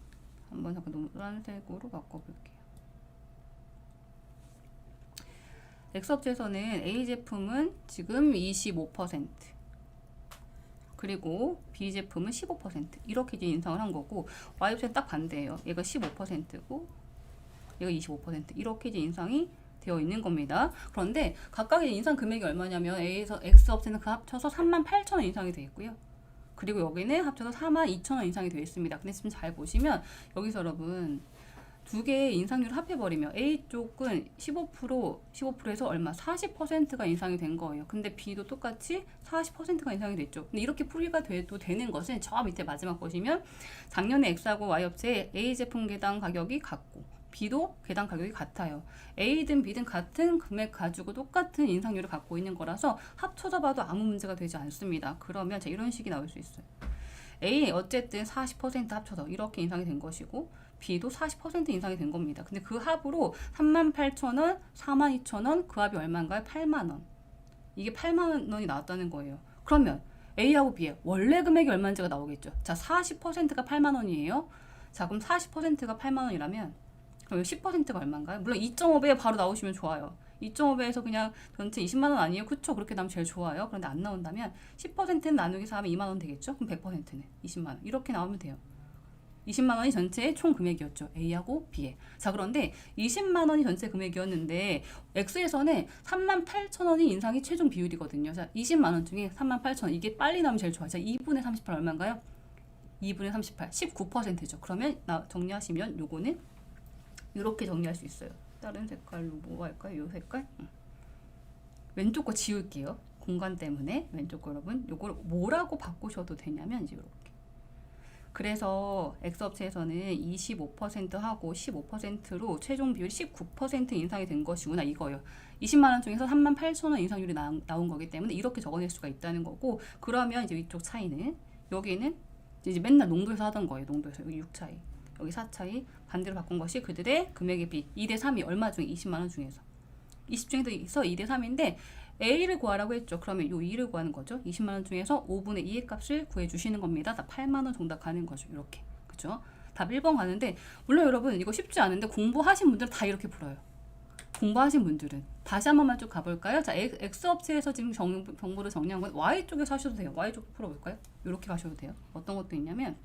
한번 잠깐 노란색으로 바꿔볼게요. X업체에서는 A 제품은 지금 25%, 그리고 B 제품은 15% 이렇게 이제 인상을 한 거고 Y업체는 딱 반대예요. 얘가 15%고 얘가 25% 이렇게 이제 인상이 되어 있는 겁니다. 그런데 각각의 인상 금액이 얼마냐면 A에서 X업체는 그 합쳐서 38,000원 인상이 되어 있고요. 그리고 여기는 합쳐서 42,000원 인상이 되어 있습니다. 근데 지금 잘 보시면 여기서 여러분 두 개의 인상률을 합해버리면 A 쪽은 15%에서 얼마? 40%가 인상이 된 거예요. 근데 B도 똑같이 40%가 인상이 됐죠. 근데 이렇게 풀이가 돼도 되는 것은 저 밑에 마지막 보시면 작년에 X하고 Y업체의 A 제품 개당 가격이 같고 B도 개당 가격이 같아요. A든 B든 같은 금액 가지고 똑같은 인상률을 갖고 있는 거라서 합쳐져 봐도 아무 문제가 되지 않습니다. 그러면 이런 식이 나올 수 있어요. A 어쨌든 40% 합쳐서 이렇게 인상이 된 것이고 B도 40% 인상이 된 겁니다. 근데 그 합으로 38,000원, 42,000원, 그 합이 얼마인가요? 8만원. 이게 8만원이 나왔다는 거예요. 그러면 A하고 B의 원래 금액이 얼마인지가 나오겠죠. 자, 40%가 8만원이에요. 자, 그럼 40%가 8만원이라면 그럼 10%가 얼마인가요? 물론 2.5배 바로 나오시면 좋아요. 2.5배에서 그냥 전체 20만원 아니에요? 그쵸? 그렇게 나오면 제일 좋아요. 그런데 안 나온다면 10%는 나누기 4하면 2만원 되겠죠? 그럼 100%는 20만원. 이렇게 나오면 돼요. 20만원이 전체의 총 금액이었죠. A하고 B에. 자, 그런데 20만원이 전체 금액이었는데 X에서는 38,000원이 인상이 최종 비율이거든요. 자, 20만원 중에 38,000원. 이게 빨리 나오면 제일 좋아요. 자, 2분의 38 얼마인가요? 2분의 38. 19%죠. 그러면 정리하시면 요거는 이렇게 정리할 수 있어요. 다른 색깔로 뭐 할까요? 요 색깔? 왼쪽 거 지울게요. 공간 때문에 왼쪽 거 여러분 요걸 뭐라고 바꾸셔도 되냐면 이제 이렇게. 그래서 X업체에서는 25%하고 15%로 최종 비율이 19% 인상이 된 것이구나 이거예요. 20만원 중에서 38,000원 인상률이 나온 거기 때문에 이렇게 적어낼 수가 있다는 거고 그러면 이제 이쪽 차이는 여기는 이제 맨날 농도에서 하던 거예요. 농도에서 여기 6 차이. 여기 4 차이 반대로 바꾼 것이 그들의 금액의 비 2대 3이 얼마 중에 20만원 중에서 20 중에서 2대 3인데 A를 구하라고 했죠. 그러면 요 2를 구하는 거죠. 20만원 중에서 5분의 2의 값을 구해주시는 겁니다. 다 8만원 정답 가는 거죠. 이렇게. 그쵸? 답 1번 가는데 물론 여러분 이거 쉽지 않은데 공부하신 분들은 다 이렇게 풀어요. 공부하신 분들은 다시 한 번만 쭉 가볼까요? 자, X업체에서 지금 정보를 정리한 건 Y쪽에서 하셔도 돼요. Y쪽 풀어볼까요? 이렇게 가셔도 돼요. 어떤 것도 있냐면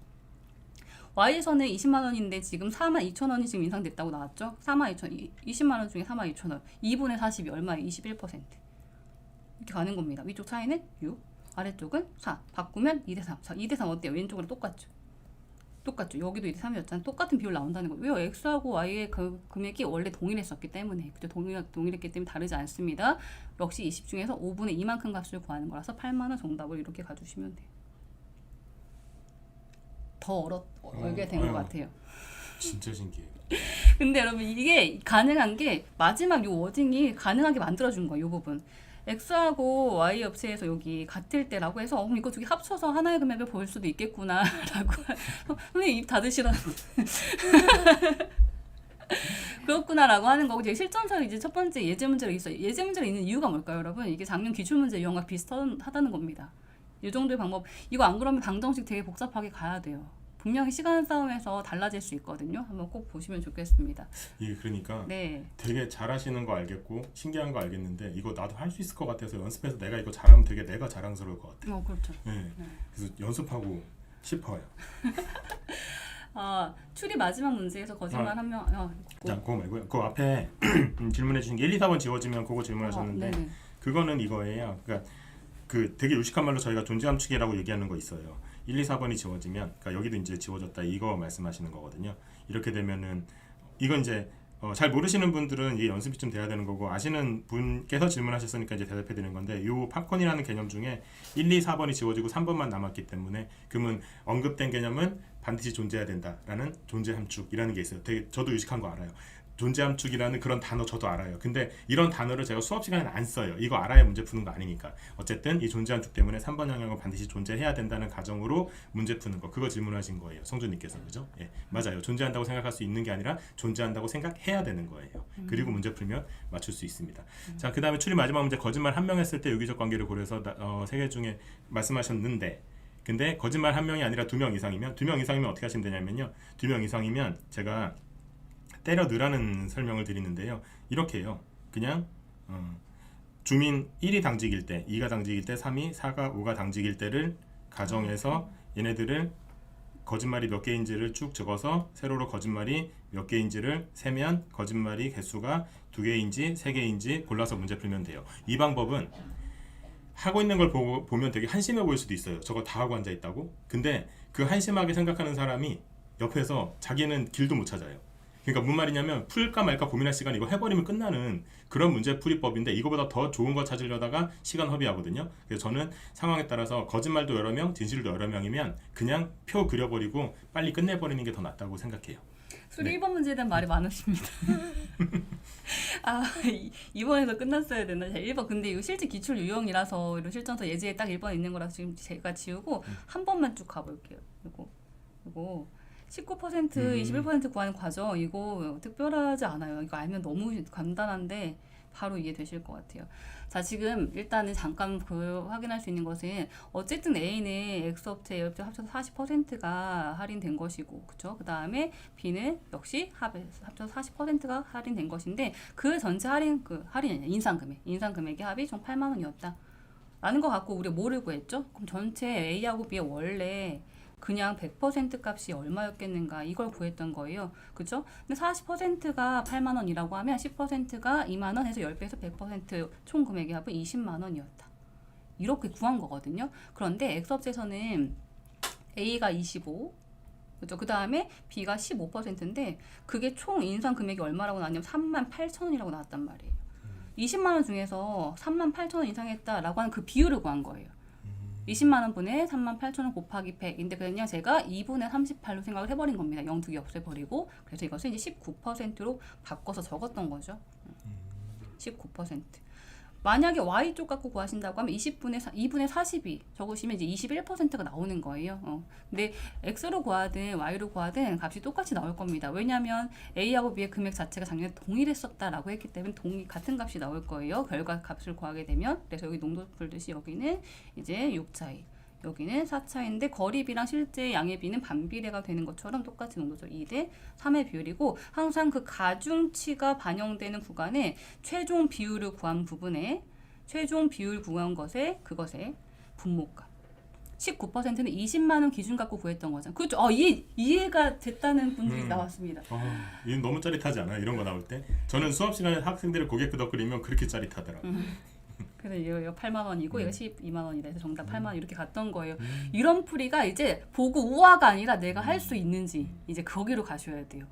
Y에서는 20만원인데 지금 42,000원이 지금 인상됐다고 나왔죠? 42,000원, 20만원 중에 42,000원 2분의 40이 얼마예요? 21% 이렇게 가는 겁니다. 위쪽 차이는 6, 아래쪽은 4 바꾸면 2대 3. 자, 2대 3 어때요? 왼쪽으로 똑같죠? 똑같죠? 여기도 2대 3이었잖아요. 똑같은 비율 나온다는 거예요. 왜요? X하고 Y의 그 금액이 원래 동일했었기 때문에 그죠? 동일했기 때문에 다르지 않습니다. 역시 20 중에서 5분의 2만큼 값을 구하는 거라서 8만원 정답을 이렇게 가주시면 돼요. 더 어렵게 된 것 같아요. 진짜 신기해요. 근데 여러분 이게 가능한 게 마지막 요 워딩이 가능하게 만들어준 거예요. 요 부분. X하고 Y 업체에서 여기 같을 때라고 해서 이거 두 개 합쳐서 하나의 금액을 볼 수도 있겠구나라고 선생님 입 닫으시라 그렇구나라고 하는 거고, 이제 실전서로 이제 첫 번째 예제 문제로 있어요. 예제 문제로 있는 이유가 뭘까요, 여러분? 이게 작년 기출 문제 유형과 비슷하다는 겁니다. 이 정도의 방법, 이거 안 그러면 방정식 되게 복잡하게 가야 돼요. 분명히 시간 싸움에서 달라질 수 있거든요. 한번 꼭 보시면 좋겠습니다. 이게 그러니까 네. 되게 잘하시는 거 알겠고 신기한 거 알겠는데 이거 나도 할 수 있을 것 같아서 연습해서 내가 이거 잘하면 되게 내가 자랑스러울 것 같아요. 그렇죠. 네. 그래서 연습하고 싶어요. 추리 마지막 문제에서 거짓말 한 명. 자, 그거 말고요. 그 앞에 질문해 주신 게 1, 2, 4번 지워지면 그거 질문하셨는데 네네. 그거는 이거예요. 그러니까 그 되게 유식한 말로 저희가 존재 함축이라고 얘기하는 거 있어요. 1, 2, 4번이 지워지면, 그러니까 여기도 이제 지워졌다 이거 말씀하시는 거거든요. 이렇게 되면은 이건 이제 잘 모르시는 분들은 이게 연습이 좀 돼야 되는 거고, 아시는 분께서 질문하셨으니까 이제 대답해 드리는 건데, 요 팝콘이라는 개념 중에 1, 2, 4번이 지워지고 3번만 남았기 때문에 그러면 언급된 개념은 반드시 존재해야 된다라는 존재 함축이라는 게 있어요. 되게 저도 유식한 거 알아요. 존재 함축이라는 그런 단어 저도 알아요. 근데 이런 단어를 제가 수업 시간에 안 써요. 이거 알아야 문제 푸는 거 아니니까. 어쨌든 이 존재 함축 때문에 3번 영역은 반드시 존재해야 된다는 가정으로 문제 푸는 거. 그거 질문하신 거예요. 성준님께서. 그죠? 예, 맞아요. 존재한다고 생각할 수 있는 게 아니라 존재한다고 생각해야 되는 거예요. 그리고 문제 풀면 맞출 수 있습니다. 자, 그 다음에 추리 마지막 문제, 거짓말 한 명 했을 때 유기적 관계를 고려해서 세 개 중에 말씀하셨는데, 근데 거짓말 한 명이 아니라 2명 이상이면, 2명 이상이면 어떻게 하시면 되냐면요. 2명 이상이면 제가 때려 넣으라는 설명을 드리는데요. 이렇게 해요. 그냥 주민 1이 당직일 때, 2가 당직일 때, 3이, 4가, 5가 당직일 때를 가정해서 얘네들을 거짓말이 몇 개인지를 쭉 적어서 세로로 거짓말이 몇 개인지를 세면 거짓말이 개수가 2개인지 3개인지 골라서 문제 풀면 돼요. 이 방법은 하고 있는 걸 보면 되게 한심해 보일 수도 있어요. 저거 다 하고 앉아 있다고? 근데 그 한심하게 생각하는 사람이 옆에서 자기는 길도 못 찾아요. 그러니까 무슨 말이냐면 풀까 말까 고민할 시간 이거 해버리면 끝나는 그런 문제풀이법인데, 이거보다 더 좋은 거 찾으려다가 시간 허비하거든요. 그래서 저는 상황에 따라서 거짓말도 여러 명, 진실도 여러 명이면 그냥 표 그려버리고 빨리 끝내버리는 게 더 낫다고 생각해요. 수리 네. 1번 문제에 대한 말이 많으십니다. 2번에서 끝났어야 되나? 1번. 근데 이거 실제 기출 유형이라서 이런 실전서 예제에 딱 1번 있는 거라서 지금 제가 지우고 한 번만 쭉 가볼게요. 이거 19%, 21% 구하는 과정, 이거 특별하지 않아요. 이거 알면 너무 간단한데 바로 이해되실 것 같아요. 자, 지금 일단은 잠깐 확인할 수 있는 것은 어쨌든 A는 X업체, A업체 합쳐서 40%가 할인된 것이고, 그쵸? 그 다음에 B는 역시 합쳐서 40%가 할인된 것인데, 그 전체 할인이 아니라 인상금액의 합이 총 8만 원이었다. 라는 거 갖고 우리가 뭐를 구했죠? 그럼 전체 A하고 B의 원래 그냥 100% 값이 얼마였겠는가, 이걸 구했던 거예요. 그죠? 근데 40%가 8만 원이라고 하면 10%가 2만 원 해서 10배에서 100% 총 금액의 합은 20만 원이었다. 이렇게 구한 거거든요. 그런데 X업체에서는 A가 25, 그죠? 그 다음에 B가 15%인데 그게 총 인상 금액이 얼마라고 나왔냐면 3만 8천 원이라고 나왔단 말이에요. 20만 원 중에서 3만 8천 원 인상했다라고 하는 그 비율을 구한 거예요. 20만 원분의 3만 8천 원 곱하기 100인데 그냥 제가 2분의 38로 생각을 해버린 겁니다. 0 두 개 없애버리고. 그래서 이것을 이제 19%로 바꿔서 적었던 거죠. 19%. 만약에 Y쪽 갖고 구하신다고 하면 2분의 42 적으시면 이제 21%가 나오는 거예요. 근데 X로 구하든 Y로 구하든 값이 똑같이 나올 겁니다. 왜냐하면 A하고 B의 금액 자체가 작년에 동일했었다라고 했기 때문에 같은 값이 나올 거예요. 결과 값을 구하게 되면. 그래서 여기 농도 풀듯이 여기는 이제 6차이, 여기는 4차인데 거리비랑 실제 양의 비는 반비례가 되는 것처럼 똑같이 농도죠. 2대 3의 비율이고, 항상 그 가중치가 반영되는 구간에 최종 비율을 구한 부분에 최종 비율 구한 것에 그것의 분모값 19%는 20만 원 기준 갖고 구했던 거죠. 그렇죠. 이해가 됐다는 분들이 나왔습니다. 이건 너무 짜릿하지 않아요? 이런 거 나올 때? 저는 수업 시간에 학생들을 고개 끄덕거리면 그렇게 짜릿하더라고요. 그래서 이거 8만 원이고 이거 12만 원이라 해서 정답 8만 원 이렇게 갔던 거예요. 이런 풀이가 이제 보고 우화가 아니라 내가 할 수 있는지 이제 거기로 가셔야 돼요.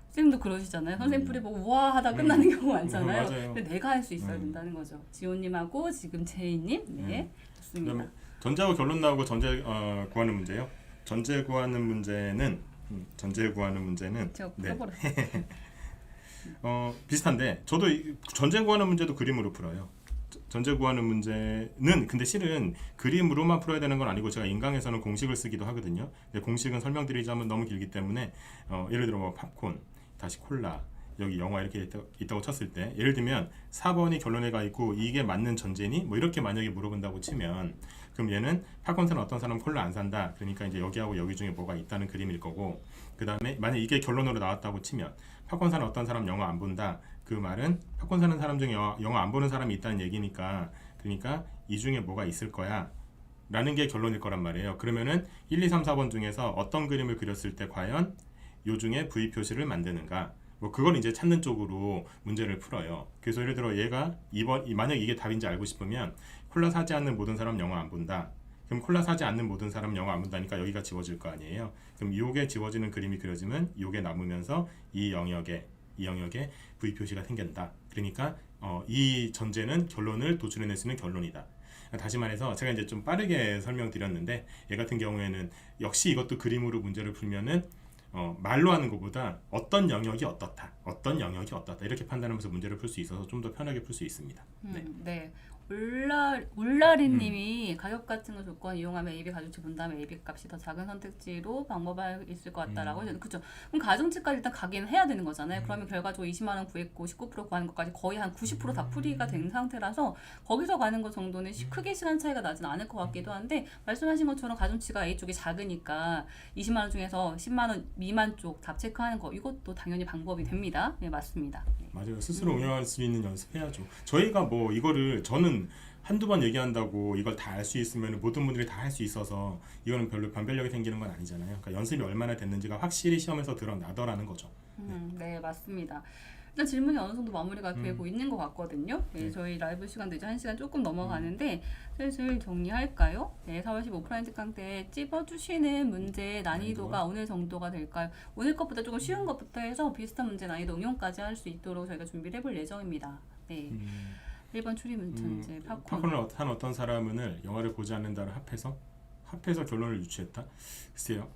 선생님도 그러시잖아요. 선생님 풀이 보고 우와 하다 끝나는 경우 많잖아요. 맞아요. 근데 내가 할 수 있어야 된다는 거죠. 지호님하고 지금 제이님, 네, 좋습니다. 그다음에 전제하고 결론 나오고 전제 구하는 문제요. 전제 구하는 문제는 제가 네. 풀어버렸어요. 비슷한데 저도 전제 구하는 문제도 그림으로 풀어요. 전제 구하는 문제는 근데 실은 그림으로만 풀어야 되는 건 아니고 제가 인강에서는 공식을 쓰기도 하거든요. 근데 공식은 설명드리자면 너무 길기 때문에 예를 들어 뭐 팝콘, 다시 콜라, 여기 영화 이렇게 있다고 쳤을 때 예를 들면 4번이 결론에 가 있고 이게 맞는 전제니? 뭐 이렇게 만약에 물어본다고 치면 그럼 얘는 팝콘 사는 어떤 사람은 콜라 안 산다. 그러니까 이제 여기하고 여기 중에 뭐가 있다는 그림일 거고 그 다음에 만약 이게 결론으로 나왔다고 치면 팝콘 사는 어떤 사람 영화 안 본다. 그 말은 팝콘 사는 사람 중에 영화 안 보는 사람이 있다는 얘기니까 그러니까 이 중에 뭐가 있을 거야 라는 게 결론일 거란 말이에요. 그러면은 1, 2, 3, 4번 중에서 어떤 그림을 그렸을 때 과연 요 중에 V 표시를 만드는가 뭐 그걸 이제 찾는 쪽으로 문제를 풀어요. 그래서 예를 들어 얘가 2번 만약 이게 답인지 알고 싶으면 콜라 사지 않는 모든 사람 영화 안 본다. 그럼 콜라 사지 않는 모든 사람 영화 안 본다니까 여기가 지워질 거 아니에요. 그럼 요게 지워지는 그림이 그려지면 요게 남으면서 이 영역에 V 표시가 생긴다. 그러니까 이 전제는 결론을 도출해낼 수 있는 결론이다. 다시 말해서 제가 이제 좀 빠르게 설명드렸는데 얘 같은 경우에는 역시 이것도 그림으로 문제를 풀면은 말로 하는 것보다 어떤 영역이 어떻다 이렇게 판단하면서 문제를 풀 수 있어서 좀 더 편하게 풀 수 있습니다. 네. 네. 울라리님이 가격 같은 거 조건 이용하면 AB 가중치 본 다음에 AB 값이 더 작은 선택지로 방법이 있을 것 같다라고 하셨는데 그렇죠. 그럼 가중치까지 일단 가긴 해야 되는 거잖아요. 그러면 결과적으로 20만 원 구했고 19% 구하는 것까지 거의 한 90% 다 풀이가 된 상태라서 거기서 가는 것 정도는 크게 시간 차이가 나진 않을 것 같기도 한데 말씀하신 것처럼 가중치가 A 쪽이 작으니까 20만 원 중에서 10만 원 미만 쪽 답 체크하는 거 이것도 당연히 방법이 됩니다. 네, 맞습니다. 네. 맞아요. 스스로 운영할 수 있는 연습해야죠. 저희가 뭐 이거를 저는 한두 번 얘기한다고 이걸 다 알 수 있으면 모든 분들이 다 할 수 있어서 이거는 별로 변별력이 생기는 건 아니잖아요. 그러니까 연습이 얼마나 됐는지가 확실히 시험에서 드러나더라는 거죠. 네, 맞습니다. 일단 질문이 어느 정도 마무리가 되고 있는 것 같거든요. 네, 저희 라이브 시간도 이제 1시간 조금 넘어가는데 슬슬 정리할까요? 네, 4월 15 오프라인 특강 때 찝어주시는 문제 난이도가 어느 정도가 될까요? 오늘 것보다 조금 쉬운 것부터 해서 비슷한 문제 난이도 응용까지 할 수 있도록 저희가 준비를 해볼 예정입니다. 네. 1번 추리 문제 팝콘을 한 어떤 사람은 영화를 보지 않는다를 합해서 결론을 유추했다. 글쎄요.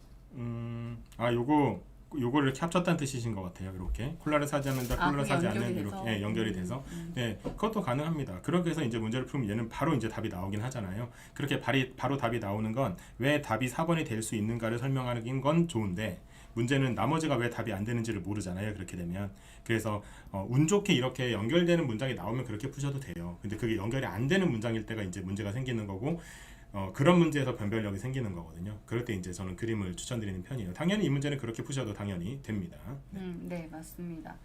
요거를 이렇게 합쳤다는 뜻이신 것 같아요. 이렇게 콜라를 사지 않는다, 콜라를 사지 않는 이렇게 연결이 돼서 네, 그것도 가능합니다. 그렇게 해서 이제 문제를 풀면 얘는 바로 이제 답이 나오긴 하잖아요. 그렇게 바로 답이 나오는 건 왜 답이 4번이 될 수 있는가를 설명하는 건 좋은데 문제는 나머지가 왜 답이 안 되는지를 모르잖아요. 그렇게 되면 그래서 운 좋게 이렇게 연결되는 문장이 나오면 그렇게 푸셔도 돼요. 근데 그게 연결이 안 되는 문장일 때가 이제 문제가 생기는 거고 그런 문제에서 변별력이 생기는 거거든요. 그럴 때 이제 저는 그림을 추천드리는 편이에요. 당연히 이 문제는 그렇게 푸셔도 당연히 됩니다. 네, 맞습니다.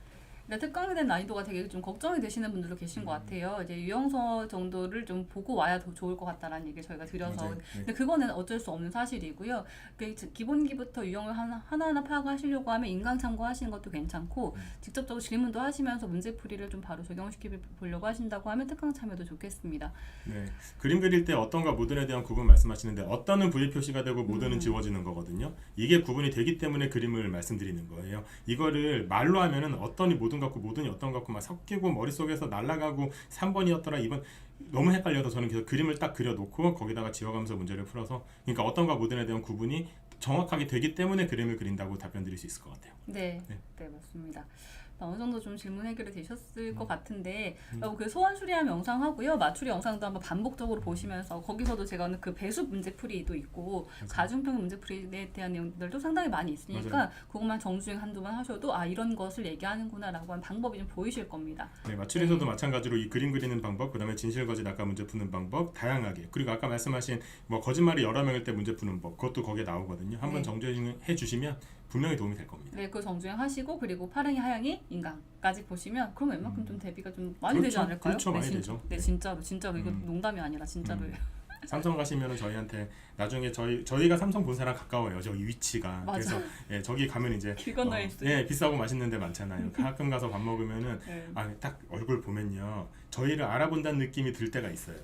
근데 특강에 대한 난이도가 되게 좀 걱정이 되시는 분들도 계신 것 같아요. 이제 유형서 정도를 좀 보고 와야 더 좋을 것 같다라는 얘기 저희가 드려서. 네. 근데 그거는 어쩔 수 없는 사실이고요. 기본기부터 유형을 하나하나 파악하시려고 하면 인강 참고하시는 것도 괜찮고 직접적으로 질문도 하시면서 문제풀이를 좀 바로 적용시켜 보려고 하신다고 하면 특강 참여도 좋겠습니다. 네, 그림 그릴 때 어떤과 모든에 대한 구분 말씀하시는데 어떤은 V 표시가 되고 모든은 지워지는 거거든요. 이게 구분이 되기 때문에 그림을 말씀드리는 거예요. 이거를 말로 하면은 어떤이 모든 같고 모든이 어떤 같고 막 섞이고 머릿속에서 날아가고 3번이었더라 2번 너무 헷갈려서 저는 계속 그림을 딱 그려놓고 거기다가 지워가면서 문제를 풀어서 그러니까 어떤과 모든에 대한 구분이 정확하게 되기 때문에 그림을 그린다고 답변 드릴 수 있을 것 같아요. 네, 맞습니다. 어느 정도 좀 질문 해결이 되셨을 것 같은데 그 소원 수리함 영상 하고요 맞추리 영상도 한번 반복적으로 보시면서 거기서도 제가 그 배수 문제풀이도 있고 가중평 문제풀이에 대한 내용들도 상당히 많이 있으니까 맞아요. 그것만 정주행 한두 번 하셔도 이런 것을 얘기하는구나라고 하는 방법이 좀 보이실 겁니다. 네, 맞추리에서도 마찬가지로 이 그림 그리는 방법, 그다음에 진실거짓 아까 문제 푸는 방법 다양하게 그리고 아까 말씀하신 뭐 거짓말이 여러 명일 때 문제 푸는 법 그것도 거기에 나오거든요. 한번 정주행해 주시면 분명히 도움이 될 겁니다. 네, 그 정주행 하시고 그리고 파랭이 하양이 인강까지 보시면 그럼 웬만큼 좀 대비가 좀 많이 그렇죠. 되지 않을까요? 그렇죠, 많이 되죠. 네, 진짜로 이거 농담이 아니라 진짜로예요. 삼성 가시면은 저희한테 나중에 저희가 삼성 본사랑 가까워요. 저기 위치가. 맞아. 그래서 저기 가면 이제 길 건너에 있어요. 비싸고 맛있는 데 많잖아요. 가끔 가서 밥 먹으면은 딱 얼굴 보면요. 저희를 알아본다는 느낌이 들 때가 있어요.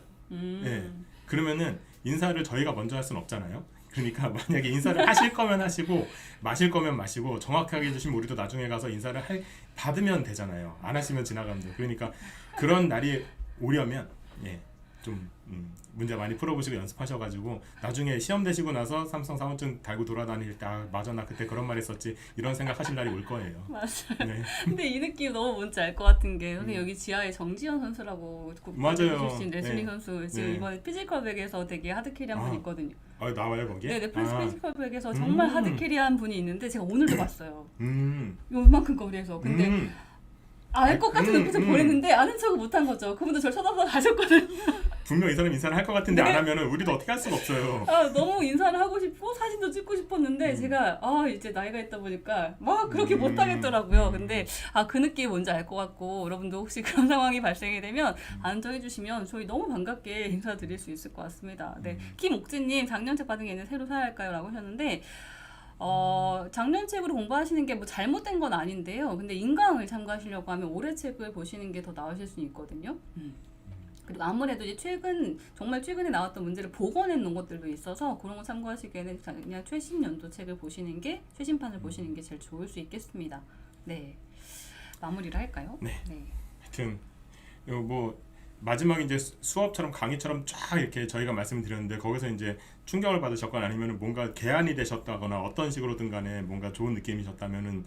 그러면은 인사를 저희가 먼저 할 수는 없잖아요. 그러니까 만약에 인사를 하실 거면 하시고 마실 거면 마시고 정확하게 해주시면 우리도 나중에 가서 인사를 받으면 되잖아요. 안 하시면 지나가면 돼요. 그러니까 그런 날이 오려면 좀 문제 많이 풀어보시고 연습하셔가지고 나중에 시험 되시고 나서 삼성 사원증 달고 돌아다닐 때 아, 맞아 나 그때 그런 말 했었지 이런 생각하실 날이 올 거예요. 맞아요. 네. 근데 이 느낌 너무 뭔지 알 것 같은 게 선생님 여기 지하에 정지현 선수라고 맞아요. 출신 레슬링 네. 선수 지금 네. 이번에 피지컬백에서 되게 하드캐리한 분이 있거든요. 아, 나와요 거기에? 네, 넷플릭스 아, 피지컬백에서 정말 하드캐리한 분이 있는데 제가 오늘도 봤어요. 음, 요만큼 거리에서. 근데 알 것 같은 음, 눈빛을 보냈는데 아는 척을 못한 거죠. 그분도 저를 쳐다보다 가셨거든요. 분명 이 사람 인사를 할 것 같은데 네. 안 하면은 우리도 어떻게 할 수가 없어요. 아, 너무 인사를 하고 싶고 사진도 찍고 싶었는데 제가 이제 나이가 있다 보니까 막 그렇게 못 하겠더라고요. 근데 그 느낌이 뭔지 알 것 같고 여러분도 혹시 그런 상황이 발생이 되면 안정해 주시면 저희 너무 반갑게 인사드릴 수 있을 것 같습니다. 네, 김옥진님 작년책 받은 게 있는데 새로 사야 할까요? 라고 하셨는데 작년 책으로 공부하시는 게 뭐 잘못된 건 아닌데요. 근데 인강을 참고하시려고 하면 올해 책을 보시는 게 더 나으실 수 있거든요. 그리고 아무래도 이제 정말 최근에 나왔던 문제를 복원해 놓은 것들도 있어서 그런 거 참고하시기에는 그냥 최신 연도 책을 보시는 게, 최신판을 보시는 게 제일 좋을 수 있겠습니다. 네. 마무리를 할까요? 네. 하여튼, 뭐, 마지막에 이제 수업처럼 강의처럼 쫙 이렇게 저희가 말씀을 드렸는데 거기서 이제 충격을 받으셨거나 아니면 뭔가 개안이 되셨다거나 어떤 식으로든 간에 뭔가 좋은 느낌이셨다면은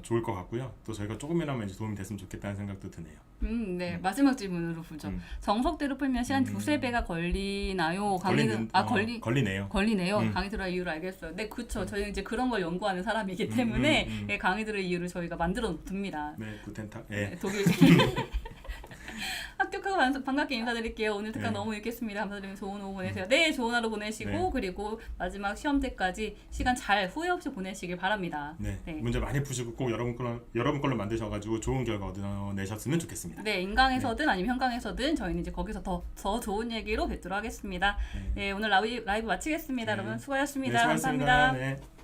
좋을 것 같고요. 또 저희가 조금이나마 이제 도움이 됐으면 좋겠다는 생각도 드네요. 네. 마지막 질문으로 보죠. 정석대로 풀면 시간 두세 배가 걸리나요? 걸리네요. 걸리네요. 강의 들어야 이유를 알겠어요. 네, 그렇죠. 저희는 이제 그런 걸 연구하는 사람이기 때문에 강의 들을 이유를 저희가 만들어 둡니다. 네, 구텐탁. 예. 네, 독일 합격하고 반갑게 인사드릴게요. 오늘 특강 너무 유익했습니다. 감사드리면 좋은 오후 보내세요. 네, 좋은 하루 보내시고 그리고 마지막 시험 때까지 시간 잘 후회 없이 보내시길 바랍니다. 네, 문제 많이 푸시고 꼭 여러분 걸로 만드셔가지고 좋은 결과 얻어내셨으면 좋겠습니다. 네, 인강에서든 아니면 현강에서든 저희는 이제 거기서 더 좋은 얘기로 뵙도록 하겠습니다. 네, 오늘 라이브 마치겠습니다. 여러분 수고하셨습니다. 네, 수고하셨습니다. 감사합니다. 네.